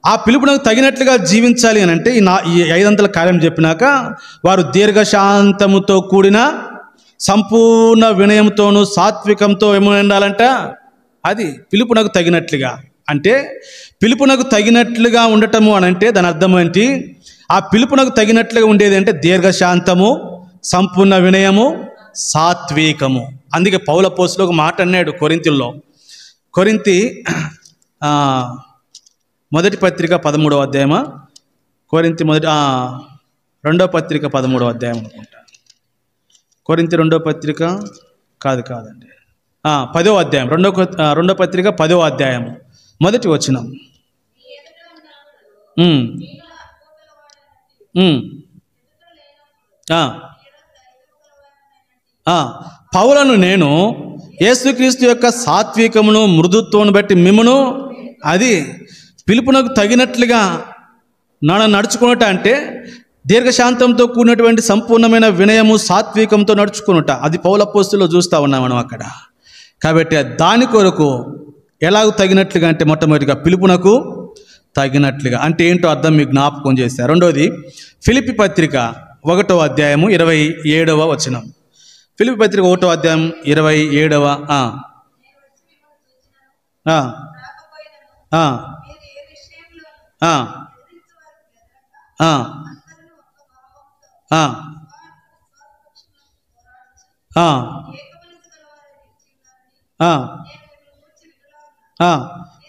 ఆ పిలుపునకు తగినట్లుగా జీవించాలి అని అంటే, ఈ 5 కార్యం చెప్పినాక, వారు దీర్ఘశాంతముతో కూడిన సంపూర్ణ వినయంతోనూ సాత్వికంతో ఏమైనా ఉండాలంట. అది పిలుపునకు తగినట్లుగా అంటే, పిలుపునకు తగినట్లుగా ఉండటము అని అంటే దాని అర్థం ఏంటి? ఆ పిలుపునకు తగినట్లుగా ఉండేది అంటే దీర్ఘశాంతము, సంపూర్ణ వినయము, సాత్వికము. అందుకే పౌలు అపోస్తలుడు ఒక మాట అన్నాడు కొరింథీయుల్లో. కొరింథీ మొదటి పత్రిక 13వ అధ్యాయమా, కొరింథీ రెండో పత్రిక 13వ అధ్యాయం అనుకుంటా. కొరింథీ రెండో పత్రిక కాదండి, 10వ అధ్యాయం, రెండో పత్రిక 10వ అధ్యాయం మొదటి వచనం. పౌలను నేను యేసుక్రీస్తు యొక్క సాత్వికమును మృదుత్వమును బట్టి మిమ్మును, అది పిలుపునకు తగినట్లుగా నడుచుకున్నట అంటే దీర్ఘశాంతంతో కూడినటువంటి సంపూర్ణమైన వినయము, సాత్వికంతో నడుచుకున్నట. అది పౌలు అపోస్తలులో చూస్తూ ఉన్నాం మనం అక్కడ. కాబట్టి దాని కొరకు ఎలాగ తగినట్లుగా అంటే, మొట్టమొదటిగా పిలుపునకు తగినట్లుగా అంటే ఏంటో అర్థం మీకు జ్ఞాపకం చేశారు. రెండోది ఫిలిప్పీ పత్రిక 1వ అధ్యాయము 27వ వచనం. ఫిలిప్పీ పత్రిక 1వ అధ్యాయం 27వ ఆ, ఆ,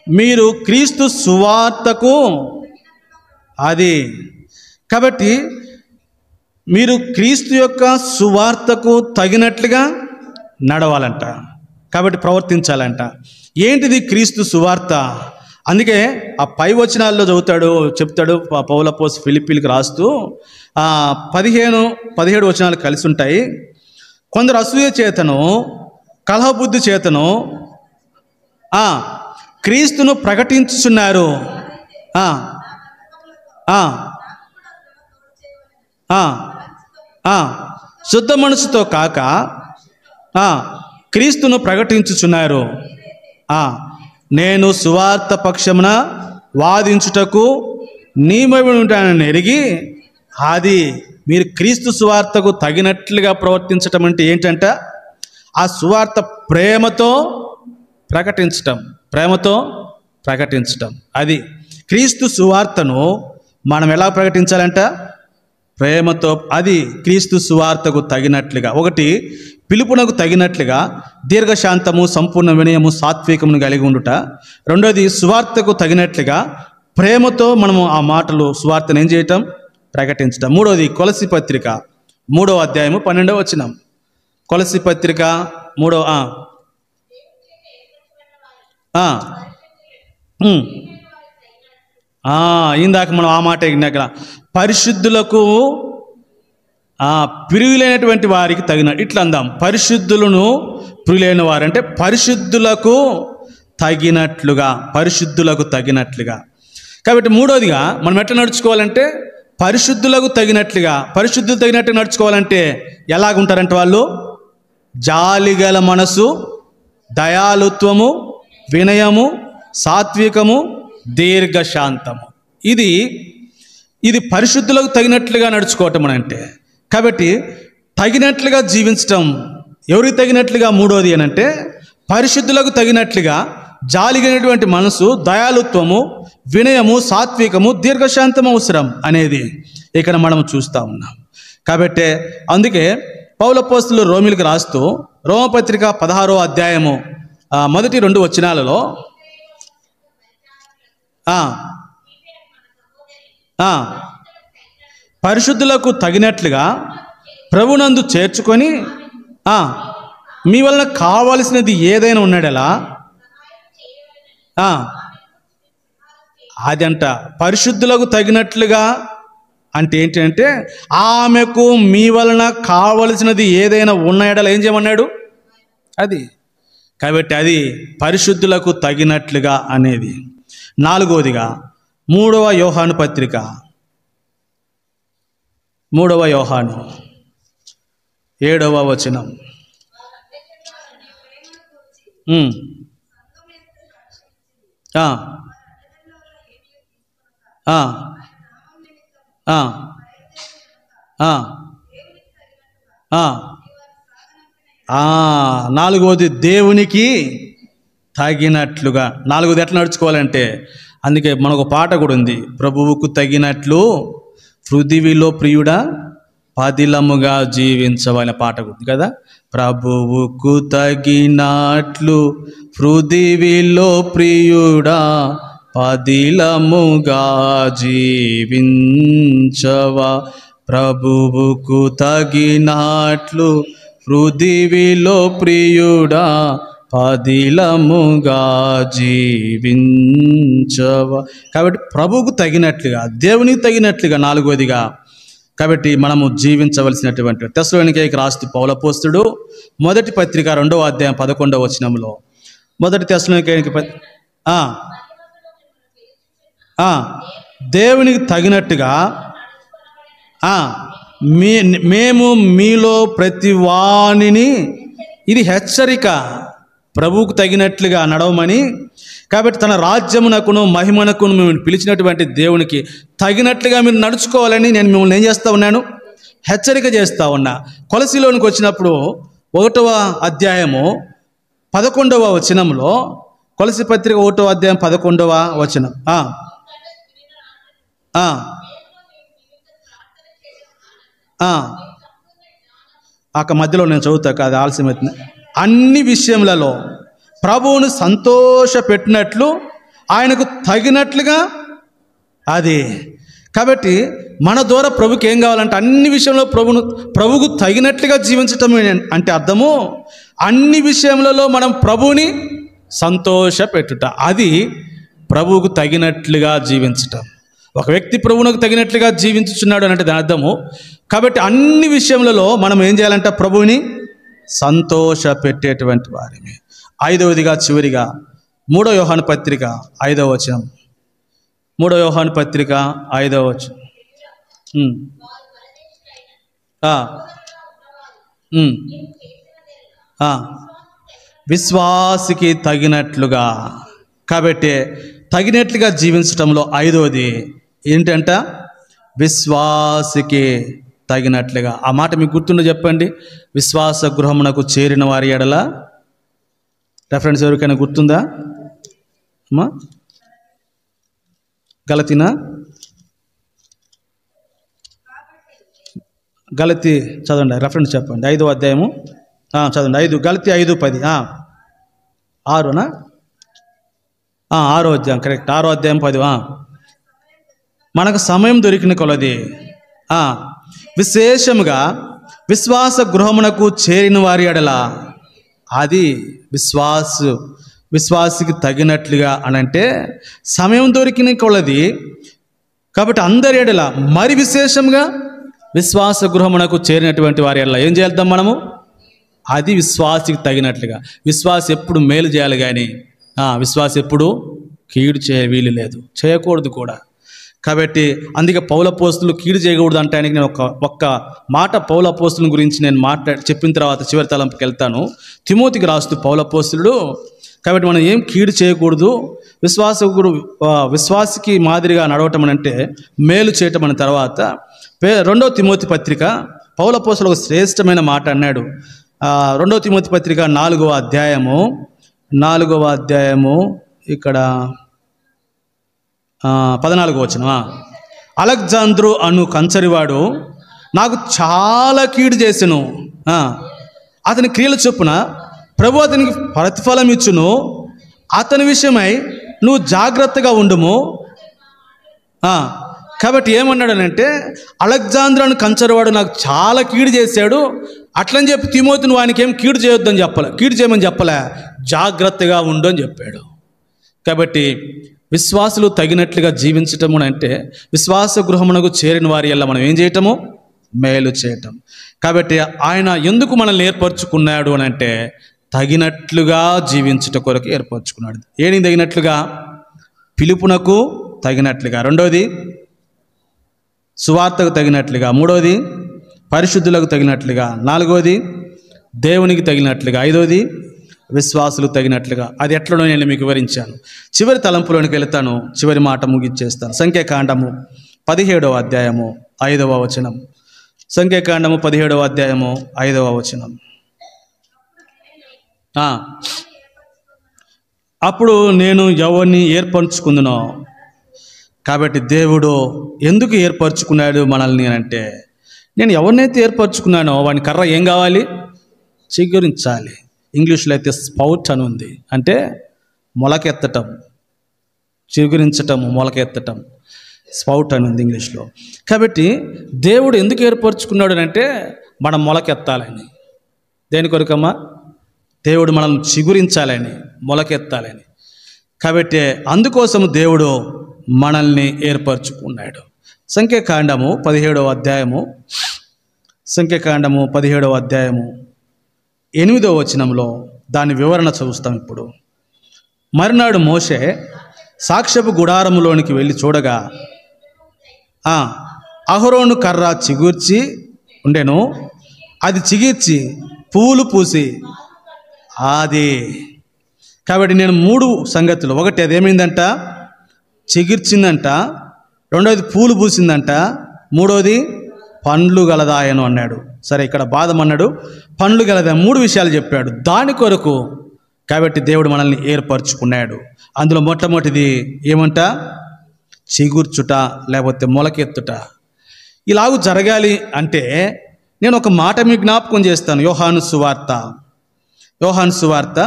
మీరు క్రీస్తు సువార్తకు అది. కాబట్టి మీరు క్రీస్తు యొక్క సువార్తకు తగినట్లుగా నడవాలంట, కాబట్టి ప్రవర్తించాలంట. ఏంటిది క్రీస్తు సువార్త? అందుకే ఆ పై వచనాల్లో చెప్తాడు పౌలు అపోస్తలుడు ఫిలిప్పీలకు రాస్తూ 15-17 వచనాలు కలిసి ఉంటాయి. కొందరు అసూయ చేతను కలహబుద్ధి చేతను క్రీస్తును ప్రకటించుచున్నారు. శుద్ధ మనసుతో కాక క్రీస్తును ప్రకటించుచున్నారు. నేను సువార్త పక్షమున వాదించుటకు నియమమై ఉంటానని ఎరిగి, అది మీరు క్రీస్తు సువార్తకు తగినట్లుగా ప్రవర్తించటం అంటే ఏంటంట? ఆ సువార్త ప్రేమతో ప్రకటించటం. అది క్రీస్తు సువార్తను మనం ఎలా ప్రకటించాలంట? ప్రేమతో. అది క్రీస్తు సువార్తకు తగినట్లుగా. ఒకటి, పిలుపునకు తగినట్లుగా దీర్ఘశాంతము, సంపూర్ణ వినయము, సాత్వికమును కలిగి ఉండుట. రెండోది, సువార్తకు తగినట్లుగా ప్రేమతో మనము ఆ మాటలు సువార్తను ఏం చేయటం? ప్రకటించటం. మూడోది, కొలసి పత్రిక 3వ అధ్యాయము 12వ వచనం. కొలసి పత్రిక 3వ ఇందాక మనం ఆ మాట ఇక్కడ పరిశుద్ధులకు ప్రియులైనటువంటి వారికి తగిన, ఇట్లా అందాం, పరిశుద్ధులను ప్రియులైన వారంటే పరిశుద్ధులకు తగినట్లుగా. కాబట్టి మూడోదిగా మనం ఎట్లా నడుచుకోవాలంటే పరిశుద్ధులకు తగినట్లుగా. పరిశుద్ధులు తగినట్టుగా నడుచుకోవాలంటే ఎలాగుంటారంటే వాళ్ళు జాలిగల మనసు, దయాలుత్వము, వినయము, సాత్వికము, దీర్ఘశాంతము. ఇది పరిశుద్ధులకు తగినట్లుగా నడుచుకోవటం అని అంటే. కాబట్టి తగినట్లుగా జీవించటం ఎవరికి తగినట్లుగా? మూడోది అనంటే పరిశుద్ధులకు తగినట్లుగా జాలిగినటువంటి మనసు, దయాలుత్వము, వినయము, సాత్వికము, దీర్ఘశాంతము అవసరం అనేది ఇక్కడ మనం చూస్తూ ఉన్నాం. కాబట్టి అందుకే పౌలు అపోస్తలుడు రోమీయులకు రాస్తూ రోమపత్రిక 16వ అధ్యాయము మొదటి 2 వచనాలలో పరిశుద్ధులకు తగినట్లుగా ప్రభునందు చేర్చుకొని మీ వలన కావలసినది ఏదైనా ఉన్నాడలా అదంట. పరిశుద్ధులకు తగినట్లుగా అంటే ఏంటంటే ఆమెకు మీ వలన కావలసినది ఏదైనా ఉన్నాడలా ఏం చేయమన్నాడు? అది. కాబట్టి అది పరిశుద్ధులకు తగినట్లుగా అనేది. నాలుగోదిగా 3వ యోహాను పత్రిక 3వ యోహాను 7వ వచనం. నాలుగోది దేవునికి తగినట్లుగా. నాలుగోది ఎట్లా నడుచుకోవాలంటే, అందుకే మనకు పాట కూడా ఉంది, ప్రభువుకు తగినట్లు పృథివిలో ప్రియుడా పదిలముగా జీవించవలనే పాట ఉంది కదా. ప్రభువుకు తగినట్లు పృథివిలో ప్రియుడా పదిలముగా జీవించవా. ప్రభువుకు తగినట్లు పృథివిలో ప్రియుడా పదిలముగా జీవించవా. కాబట్టి ప్రభువుకు తగినట్లుగా, దేవునికి తగినట్లుగా నాలుగోదిగా కాబట్టి మనము జీవించవలసినటువంటి. తెస్సలోనికైకి రాస్తూ పౌలు అపోస్తలుడు మొదటి పత్రిక 2వ అధ్యాయం 11వ వచనంలో, మొదటి తెస్సలోనికైకి దేవునికి తగినట్టుగా మేము మీలో ప్రతి వానిని, ఇది హెచ్చరిక, ప్రభువుకు తగినట్లుగా నడవమని. కాబట్టి తన రాజ్యమునకును మహిమనకును మిమ్మల్ని పిలిచినటువంటి దేవునికి తగినట్లుగా మీరు నడుచుకోవాలని నేను మిమ్మల్ని ఏం చేస్తూ ఉన్నాను? హెచ్చరిక చేస్తూ ఉన్నా. కొలసీలోనికి వచ్చినప్పుడు 1వ అధ్యాయము 11వ వచనంలో, కొలసీ పత్రిక 1వ అధ్యాయం 11వ వచనం, మధ్యలో నేను చదువుతా కాదు, ఆలస్యమవుతుంది. అన్ని విషయములలో ప్రభువును సంతోష పెట్టినట్లు ఆయనకు తగినట్లుగా అది. కాబట్టి మన ద్వారా ప్రభుకి ఏం కావాలంటే అన్ని విషయంలో ప్రభువుకు తగినట్లుగా జీవించటం అంటే అర్థము అన్ని విషయములలో మనం ప్రభువుని సంతోష పెట్టుట, అది ప్రభువుకు తగినట్లుగా జీవించటం. ఒక వ్యక్తి ప్రభువునకు తగినట్లుగా జీవించుచున్నాడు అని అంటే దాని అర్థము. కాబట్టి అన్ని విషయములలో మనం ఏం చేయాలంటే ప్రభువుని సంతోష పెట్టేటువంటి వారిని. ఐదవదిగా చివరిగా 3వ యోహాను పత్రిక 5వ వచనం. 3వ యోహాను పత్రిక 5వ వచనం. విశ్వాసికి తగినట్లుగా. కాబట్టి తగినట్లుగా జీవించటంలో 5వది ఏంటంట? విశ్వాసికి తగినట్లుగా. ఆ మాట మీకు గుర్తుండో చెప్పండి. విశ్వాస గృహమునకు చేరిన వారి ఎడల, రెఫరెన్స్ ఎవరికైనా గుర్తుందా అమ్మా? గలతీ చదవండి, రెఫరెన్స్ చెప్పండి. 5వ అధ్యాయము చదవండి. గలతీ 5:10. 6నా? 6వ అధ్యాయం, కరెక్ట్. 6వ అధ్యాయం 10. మనకు సమయం దొరికిన కొలది విశేషముగా విశ్వాస గృహమునకు చేరిన వారి ఎడల, అది విశ్వాసికి తగినట్లుగా అనంటే సమయం దొరికిన కొలది. కాబట్టి అందరి ఎడల, మరి విశేషంగా విశ్వాస గృహమునకు చేరినటువంటి వారి ఎడల ఏం చేద్దాం మనము? అది విశ్వాసికి తగినట్లుగా. విశ్వాసం ఎప్పుడు మేలు చేయాలి కానీ విశ్వాసం ఎప్పుడు కీడు వీలు లేదు, చేయకూడదు కూడా. కాబట్టి అందుకే పౌలపోస్తులు కీడు చేయకూడదు అంటే నేను ఒక్క మాట పౌలపోస్తుల గురించి నేను చెప్పిన తర్వాత చివరి తలంపుకి వెళ్తాను. తిమోతికి రాస్తూ పౌలపోస్తులుడు, కాబట్టి మనం ఏం కీడు చేయకూడదు, విశ్వాసికి మాదిరిగా నడవటం అంటే మేలు చేయటం అనే తర్వాత 2వ తిమోతి పత్రిక పౌలపోస్తులు ఒక శ్రేష్టమైన మాట అన్నాడు. 2వ తిమోతి పత్రిక 4వ అధ్యాయము ఇక్కడ 14వ వచనం. అలెగ్జాంద్రు అను కంచరివాడు నాకు చాలా కీడు చేసెను, అతని క్రియల చొప్పున ప్రభు అతనికి ప్రతిఫలం ఇచ్చును, అతని విషయమై నువ్వు జాగ్రత్తగా ఉండుము. కాబట్టి ఏమన్నాడనంటే, అలెగ్జాంద్రు కంచరవాడు నాకు చాలా కీడు చేశాడు, అట్లని చెప్పి తిమోతిని వానికి ఏం కీడు చేయొద్దని చెప్పలే, కీడు చేయమని చెప్పలే, జాగ్రత్తగా ఉండు అని చెప్పాడు. కాబట్టి విశ్వాసులు తగినట్లుగా జీవించటము అంటే విశ్వాస గృహమునకు చేరిన వారి వల్ల మనం ఏం చేయటము? మేలు చేయటం. కాబట్టి ఆయన ఎందుకు మనల్ని ఏర్పరచుకున్నాడు అని అంటే తగినట్లుగా జీవించుట కొరకు ఏర్పరచుకున్నాడు. ఏనికి తగినట్లుగా? పిలుపునకు తగినట్లుగా. 2వది సువార్తకు తగినట్లుగా. 3వది పరిశుద్ధులకు తగినట్లుగా. 4వది దేవునికి తగినట్లుగా. 5వది విశ్వాసులు తగినట్లుగా. అది ఎట్లనో నేను మీకు వివరించాను. చివరి తలంపులోనికి వెళతాను, చివరి మాట ముగించేస్తాను. సంఖ్యాకాండము 17వ అధ్యాయము 5వ వచనం. సంఖ్యాకాండము 17వ అధ్యాయము 5వ వచనం. అప్పుడు నేను ఎవరిని ఏర్పరచుకుందునో. కాబట్టి దేవుడు ఎందుకు ఏర్పరచుకున్నాడు మనల్ని అంటే, నేను ఎవరినైతే ఏర్పరచుకున్నానో వాని కర్ర ఏం కావాలి? చిగురించాలి. ఇంగ్లీష్లో అయితే స్పౌట్ అని ఉంది, అంటే మొలకెత్తటం, చిగురించటం, మొలకెత్తటం, స్పౌట్ అని ఉంది ఇంగ్లీష్లో. కాబట్టి దేవుడు ఎందుకు ఏర్పరచుకున్నాడు అంటే మనం మొలకెత్తాలని. దేని కొరకమ్మా? దేవుడు మనం చిగురించాలని, మొలకెత్తాలని. కాబట్టి అందుకోసం దేవుడు మనల్ని ఏర్పరచుకున్నాడు. సంఖ్యాకాండము 17వ అధ్యాయము 8వ వచనంలో దాని వివరణ చూస్తాం ఇప్పుడు. మరునాడు మోషే సాక్ష్యపు గుడారములోనికి వెళ్ళి చూడగా అహరోను కర్ర చిగుర్చి ఉండెను, అది చిగిర్చి పూలు పూసి అది. కాబట్టి నేను 3 సంగతులు, ఒకటి అదేమైందంట? చిగిర్చిందంట. 2వది పూలు పూసిందంట. 3వది పండ్లు గలదాయను అన్నాడు. సరే, ఇక్కడ బాదం అన్నాడు, పండ్లు గలదా, 3 విషయాలు చెప్పాడు దాని కొరకు. కాబట్టి దేవుడు మనల్ని ఏర్పరచుకున్నాడు. అందులో మొట్టమొదటిది ఏమంట? చిగుర్చుట, లేకపోతే మొలకెత్తుట. ఇలాగూ జరగాలి అంటే నేను ఒక మాట మీకు జ్ఞాపకం చేస్తాను. యోహాను సువార్త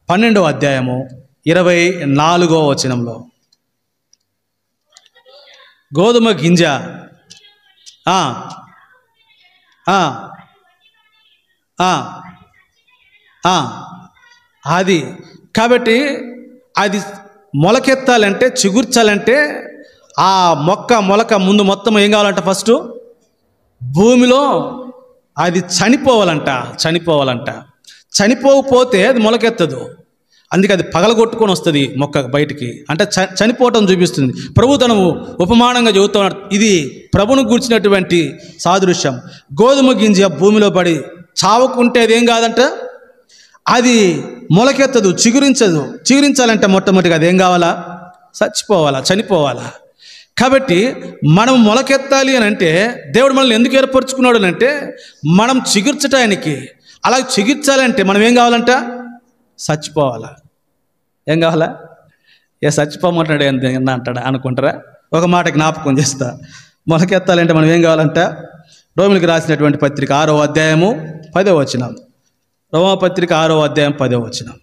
12వ అధ్యాయము 24వ వచనంలో, గోధుమ గింజ ఆ ఆ ఆ ఆ అది కాబట్టి అది మొలకెత్తాలంటే, చిగుర్చాలంటే ఆ మొలక ముందు మొత్తం ఏం కావాలంట? ఫస్ట్ భూమిలో అది చనిపోవాలంట. చనిపోకపోతే అది మొలకెత్తదు. అందుకే అది పగలగొట్టుకొని వస్తుంది మొక్క బయటికి, అంటే చనిపోవటం చూపిస్తుంది. ప్రభు తను ఉపమానంగా చెబుతున్నాడు. ఇది ప్రభును గూర్చినటువంటి సాదృశ్యం. గోధుమ గింజ భూమిలో పడి చావకుంటే అదేం కాదంట, అది మొలకెత్తదు, చిగురించాలంటే మొట్టమొదటిగా అదేం కావాలా? చనిపోవాలా. కాబట్టి మనం మొలకెత్తాలి అని అంటే దేవుడు మనల్ని ఎందుకు ఏర్పరచుకున్నాడు అని అంటే మనం చిగుర్చటానికి. అలా చిగుర్చాలంటే మనం ఏం కావాలంట? చచ్చిపోవాలా. ఏం కావాలా? చచ్చిపోమంటాడు ఎంత అంటాడా అనుకుంటారా? ఒక మాట జ్ఞాపకం చేస్తా. మొలకెత్తాలంటే మనం ఏం కావాలంట? రోమిలికి రాసినటువంటి పత్రిక 6వ అధ్యాయము 10వ వచనం. రోమపత్రిక 6వ అధ్యాయం 10వ వచనం.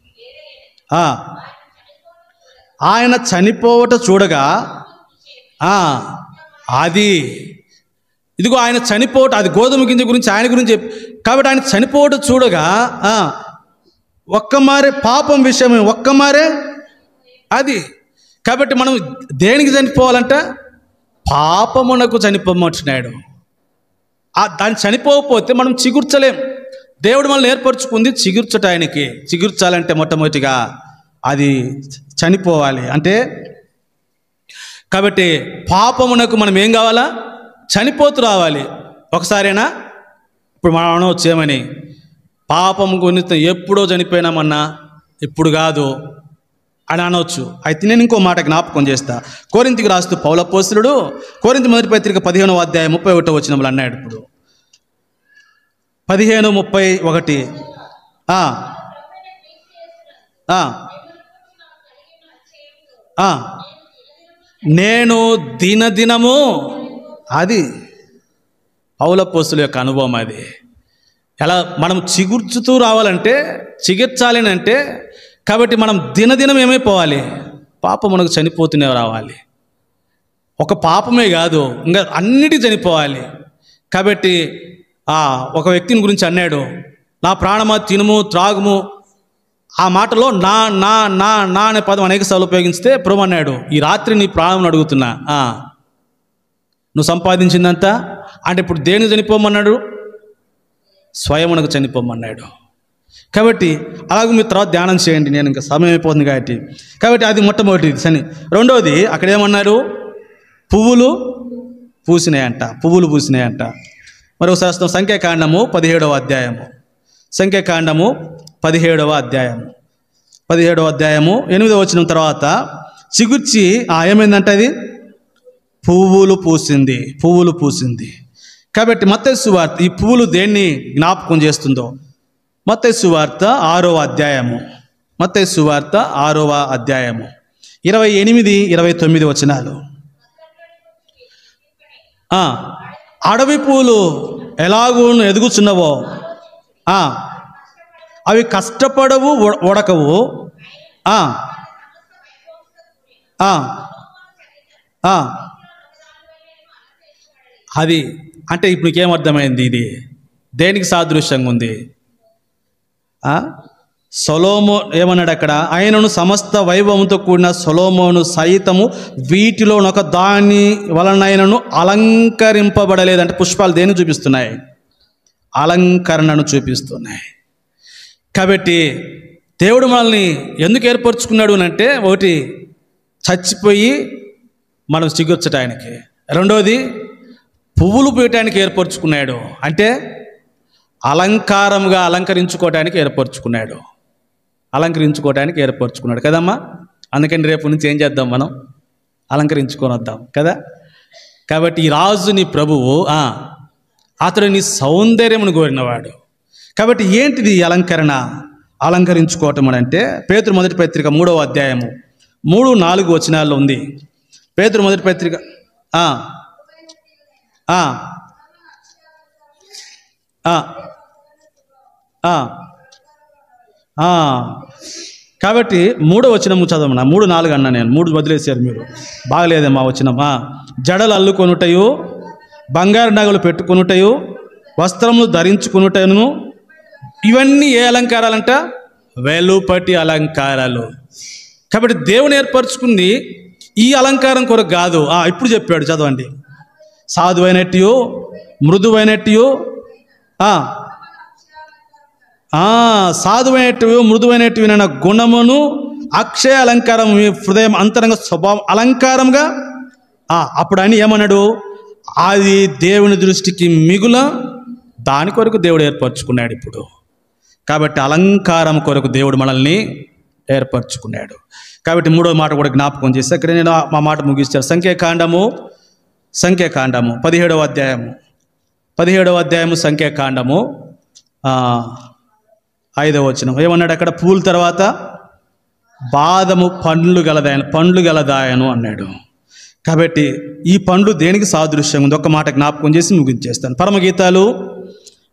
ఆయన చనిపోవట చూడగా అది ఇదిగో ఆయన చనిపోవట, అది గోధుమ గింజ గురించి ఆయన గురించి కాబట్టి ఆయన చనిపోవట చూడగా ఒక్కమారే పాపం విషయమే, ఒక్కమారే అది. కాబట్టి మనం దేనికి చనిపోవాలంట? పాపమునకు చనిపోమంటున్నాడు. దాన్ని చనిపోకపోతే మనం చిగుర్చలేం. దేవుడు మనల్ని ఏర్పరచుకుంది చిగుర్చటానికి. చిగుర్చాలంటే మొట్టమొదటిగా అది చనిపోవాలి. అంటే కాబట్టి పాపమునకు మనం ఏం కావాలా? చనిపోతూ రావాలి. ఒకసారైనా ఇప్పుడు మనం అనవచ్చు ఏమని, పాపం గురించి ఎప్పుడో చనిపోయినామన్నా, ఇప్పుడు కాదు అని అనవచ్చు. అయితే నేను ఇంకో మాట జ్ఞాపకం చేస్తా. కొరింథీయులకు రాస్తూ పౌలు అపోస్తలుడు కొరింథీ మొదటి పత్రిక 15వ అధ్యాయం 31వ వచనంలో అన్నాడు. ఇప్పుడు 15:31 నేను దినదినము, అది పౌలు అపోస్తలుల యొక్క అనుభవం. అది ఎలా మనం చిగుర్చుతూ రావాలంటే, చిగిర్చాలి అంటే, కాబట్టి మనం దినదినం ఏమైపోవాలి? పాపమునకు చనిపోతూనే రావాలి. ఒక పాపమే కాదు, ఇంకా అన్నిటి చనిపోవాలి. కాబట్టి ఒక వ్యక్తిని గురించి అన్నాడు, నా ప్రాణమా తినుము త్రాగుము. ఆ మాటలో నా నా నా నా అనే పదం అనేకసార్లు ఉపయోగిస్తే ప్రభు అన్నాడు, ఈ రాత్రి నీ ప్రాణం అడుగుతున్నా, నువ్వు సంపాదించిందంతా అంటే ఇప్పుడు దేనికి చనిపోమన్నాడు? స్వయమునకు చనిపోమన్నాడు. కాబట్టి అలాగే మీరు తర్వాత ధ్యానం చేయండి, నేను ఇంకా సమయం అయిపోతుంది కాబట్టి అది మొట్టమొదటిది శని. రెండవది అక్కడ ఏమన్నారు? పువ్వులు పూసినాయంట. మరి ఒకసారి సంఖ్యాకాండము 17వ అధ్యాయము. సంఖ్యాకాండము 17వ అధ్యాయము 8వ వచనం తర్వాత చిగుర్చి ఏమైందంటే అది పువ్వులు పూసింది. కాబట్టి మత్తయి సువార్త ఈ పువ్వులు దేన్ని జ్ఞాపకం చేస్తుందో, మత్తయి సువార్త 6వ అధ్యాయము 28, 29 వచనాలు. అడవి పూలు ఎలాగూ ఎదుగుచున్నవో అవి కష్టపడవు, ఉడకవు. అది అంటే ఇప్పుడు నీకేమర్థమైంది? ఇది దేనికి సాదృశ్యంగా ఉంది? సొలొమోను ఏమన్నాడు అక్కడ? ఆయనను సమస్త వైభవంతో కూడిన సొలొమోను సైతము వీటిలోనొక దాని వలనైనను అలంకరింపబడలేదంటే పుష్పాలు దేన్ని చూపిస్తున్నాయి? అలంకరణను చూపిస్తున్నాయి. కాబట్టి దేవుడు మనల్ని ఎందుకు ఏర్పరచుకున్నాడు అంటే, ఒకటి చచ్చిపోయి మనం చిగుర్చటానికి, రెండోది పువ్వులు పూయటానికి ఏర్పరచుకున్నాడు. అంటే అలంకారంగా అలంకరించుకోవటానికి ఏర్పరచుకున్నాడు కదమ్మా. అందుకని రేపు నుంచి ఏం చేద్దాం? మనం అలంకరించుకొని వద్దాం కదా. కాబట్టి ఈ రాజు నీ ప్రభువు, అతడు నీ సౌందర్యమును కోరినవాడు. కాబట్టి ఏంటిది అలంకరించుకోవటం అని అంటే, పేతురు మొదటి పత్రిక 3వ అధ్యాయము 3-4 వచనాల్లో ఉంది. పేతురు మొదటి పత్రిక కాబట్టి 3వ వచనము చదవమన్నా. 3-4 అన్నా నేను, 3 వదిలేశారు మీరు. బాగలేదమ్మా వచనమా. జడలు అల్లుకొనుటయు, బంగారు నగలు పెట్టుకొనుటయు, వస్త్రములు ధరించుకొనుటను, ఇవన్నీ ఏ అలంకారాలంట? వెలుపటి అలంకారాలు. కాబట్టి దేవుని ఏర్పరచుకుంది ఈ అలంకారం కొరకు కాదు. ఇప్పుడు చెప్పాడు, చదవండి. సాధువైనట్టు, మృదువైనట్టు, సాధువైనట్టు మృదువైనట్టు విన గుణమును అక్షయ అలంకారం, మీ హృదయం అంతరంగ స్వభావం అలంకారంగా. అప్పుడు అని ఏమన్నాడు? అది దేవుని దృష్టికి మిగుల, దాని కొరకు దేవుడు ఏర్పరచుకున్నాడు ఇప్పుడు. కాబట్టి అలంకారం కొరకు దేవుడు మనల్ని ఏర్పరచుకున్నాడు. కాబట్టి 3వ మాట కూడా జ్ఞాపకం చేస్తే ఇక్కడ నేను మా మాట ముగిస్తాను. సంఖ్యాకాండము 17వ అధ్యాయము సంఖ్యాకాండము 5వ వచనం ఏమన్నాడు అక్కడ? పూల తర్వాత బాదము పండ్లు గలదాయను అన్నాడు. కాబట్టి ఈ పండ్లు దేనికి సాదృశ్యం ఉంది? ఒక్క మాట జ్ఞాపకం చేసి ముగించేస్తాను. పరమగీతాలు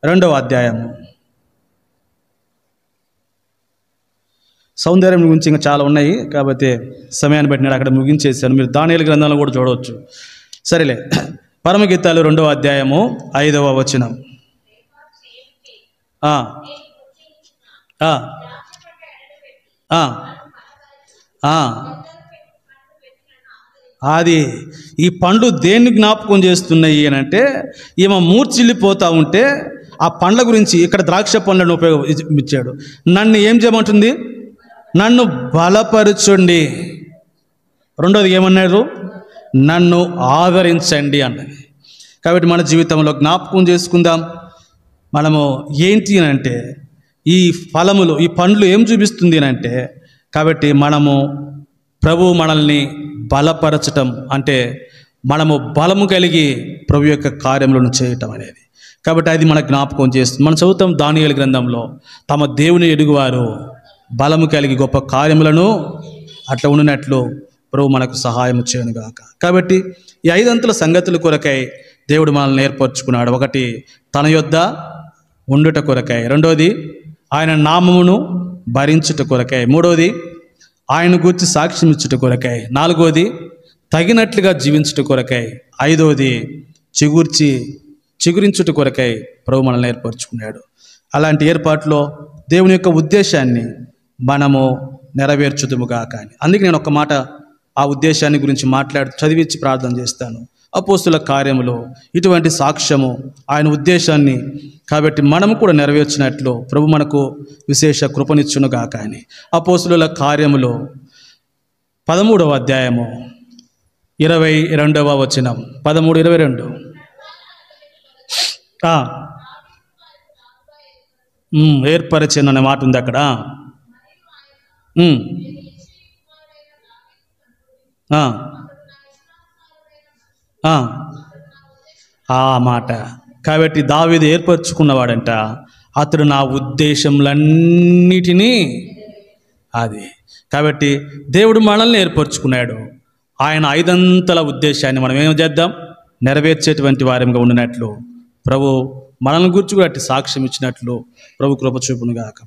2వ అధ్యాయము. సౌందర్యం గురించి ఇంకా చాలా ఉన్నాయి కాబట్టి సమయాన్ని బట్టి నేను అక్కడ ముగించేసాను. మీరు దానియేలు గ్రంథంలో కూడా చూడవచ్చు. సరేలే. పరమగీతాలు 2వ అధ్యాయము 5వ వచనం. అది ఈ పండ్లు దేన్ని జ్ఞాపకం చేస్తున్నాయి అని అంటే, ఈమె మూర్చిల్లిపోతూ ఉంటే ఆ పండ్ల గురించి ఇక్కడ ద్రాక్ష పండ్లను ఉపయోగించాడు. నన్ను ఏం చేయమంటుంది? నన్ను బలపరచండి. రెండోది ఏమన్నారు? నన్ను ఆదరించండి అన్నది. కాబట్టి మన జీవితంలో జ్ఞాపకం చేసుకుందాం. మనము ఏంటి అని అంటే, ఈ ఫలములు, ఈ పండ్లు ఏం చూపిస్తుంది అని అంటే, కాబట్టి మనము ప్రభు మనల్ని బలపరచటం అంటే మనము బలము కలిగి ప్రభు యొక్క కార్యములను చేయటం అనేది. కాబట్టి అది మన జ్ఞాపకం చేస్తుంది. మనం చదువుతాం దానియేలు గ్రంథంలో, తమ దేవుని ఎడుగువారు బలము కలిగి గొప్ప కార్యములను అట్లా ఉండినట్లు ప్రభు మనకు సహాయం చేయనుగాక. కాబట్టి ఈ 5 అంతుల సంగతుల కొరకై దేవుడు మనల్ని ఏర్పరచుకున్నాడు. ఒకటి, తన యొద్ద ఉండుట కొరకై. రెండోది, ఆయన నామమును భరించుట కొరకై. మూడోది, ఆయన గూర్చి సాక్ష్యం ఇచ్చుట కొరకై. నాలుగోది, తగినట్లుగా జీవించుట కొరకై. ఐదోది, చిగురించుట కొరకై ప్రభు మనల్ని ఏర్పరచుకున్నాడు. అలాంటి ఏర్పాట్లో దేవుని యొక్క ఉద్దేశాన్ని మనము నెరవేర్చుదుముగా. కానీ అందుకే నేను ఒక మాట ఆ ఉద్దేశాన్ని గురించి చదివించి ప్రార్థన చేస్తాను. అపోస్తుల కార్యములో ఇటువంటి సాక్ష్యము ఆయన ఉద్దేశాన్ని కాబట్టి మనము కూడా నెరవేర్చినట్లు ప్రభు మనకు విశేష కృపనిచ్చునుగా. కానీ అపోస్తుల కార్యములో 13వ అధ్యాయము 22వ వచనం, 13:22 ఏర్పరిచిన అనే మాట ఉంది అక్కడ. ఆ మాట. కాబట్టి దావీదు ఏర్పరచుకున్నవాడంట. అతడు నా ఉద్దేశములన్నిటినీ అది. కాబట్టి దేవుడు మనల్ని ఏర్పరచుకున్నాడు. ఆయన 5 అంతల ఉద్దేశాన్ని మనం ఏం చేద్దాం? నెరవేర్చేటువంటి వారంగా ఉండినట్లు ప్రభు మనల్ని గురించి కూడా సాక్ష్యం ఇచ్చినట్లు ప్రభు కృప చూపునుగాక.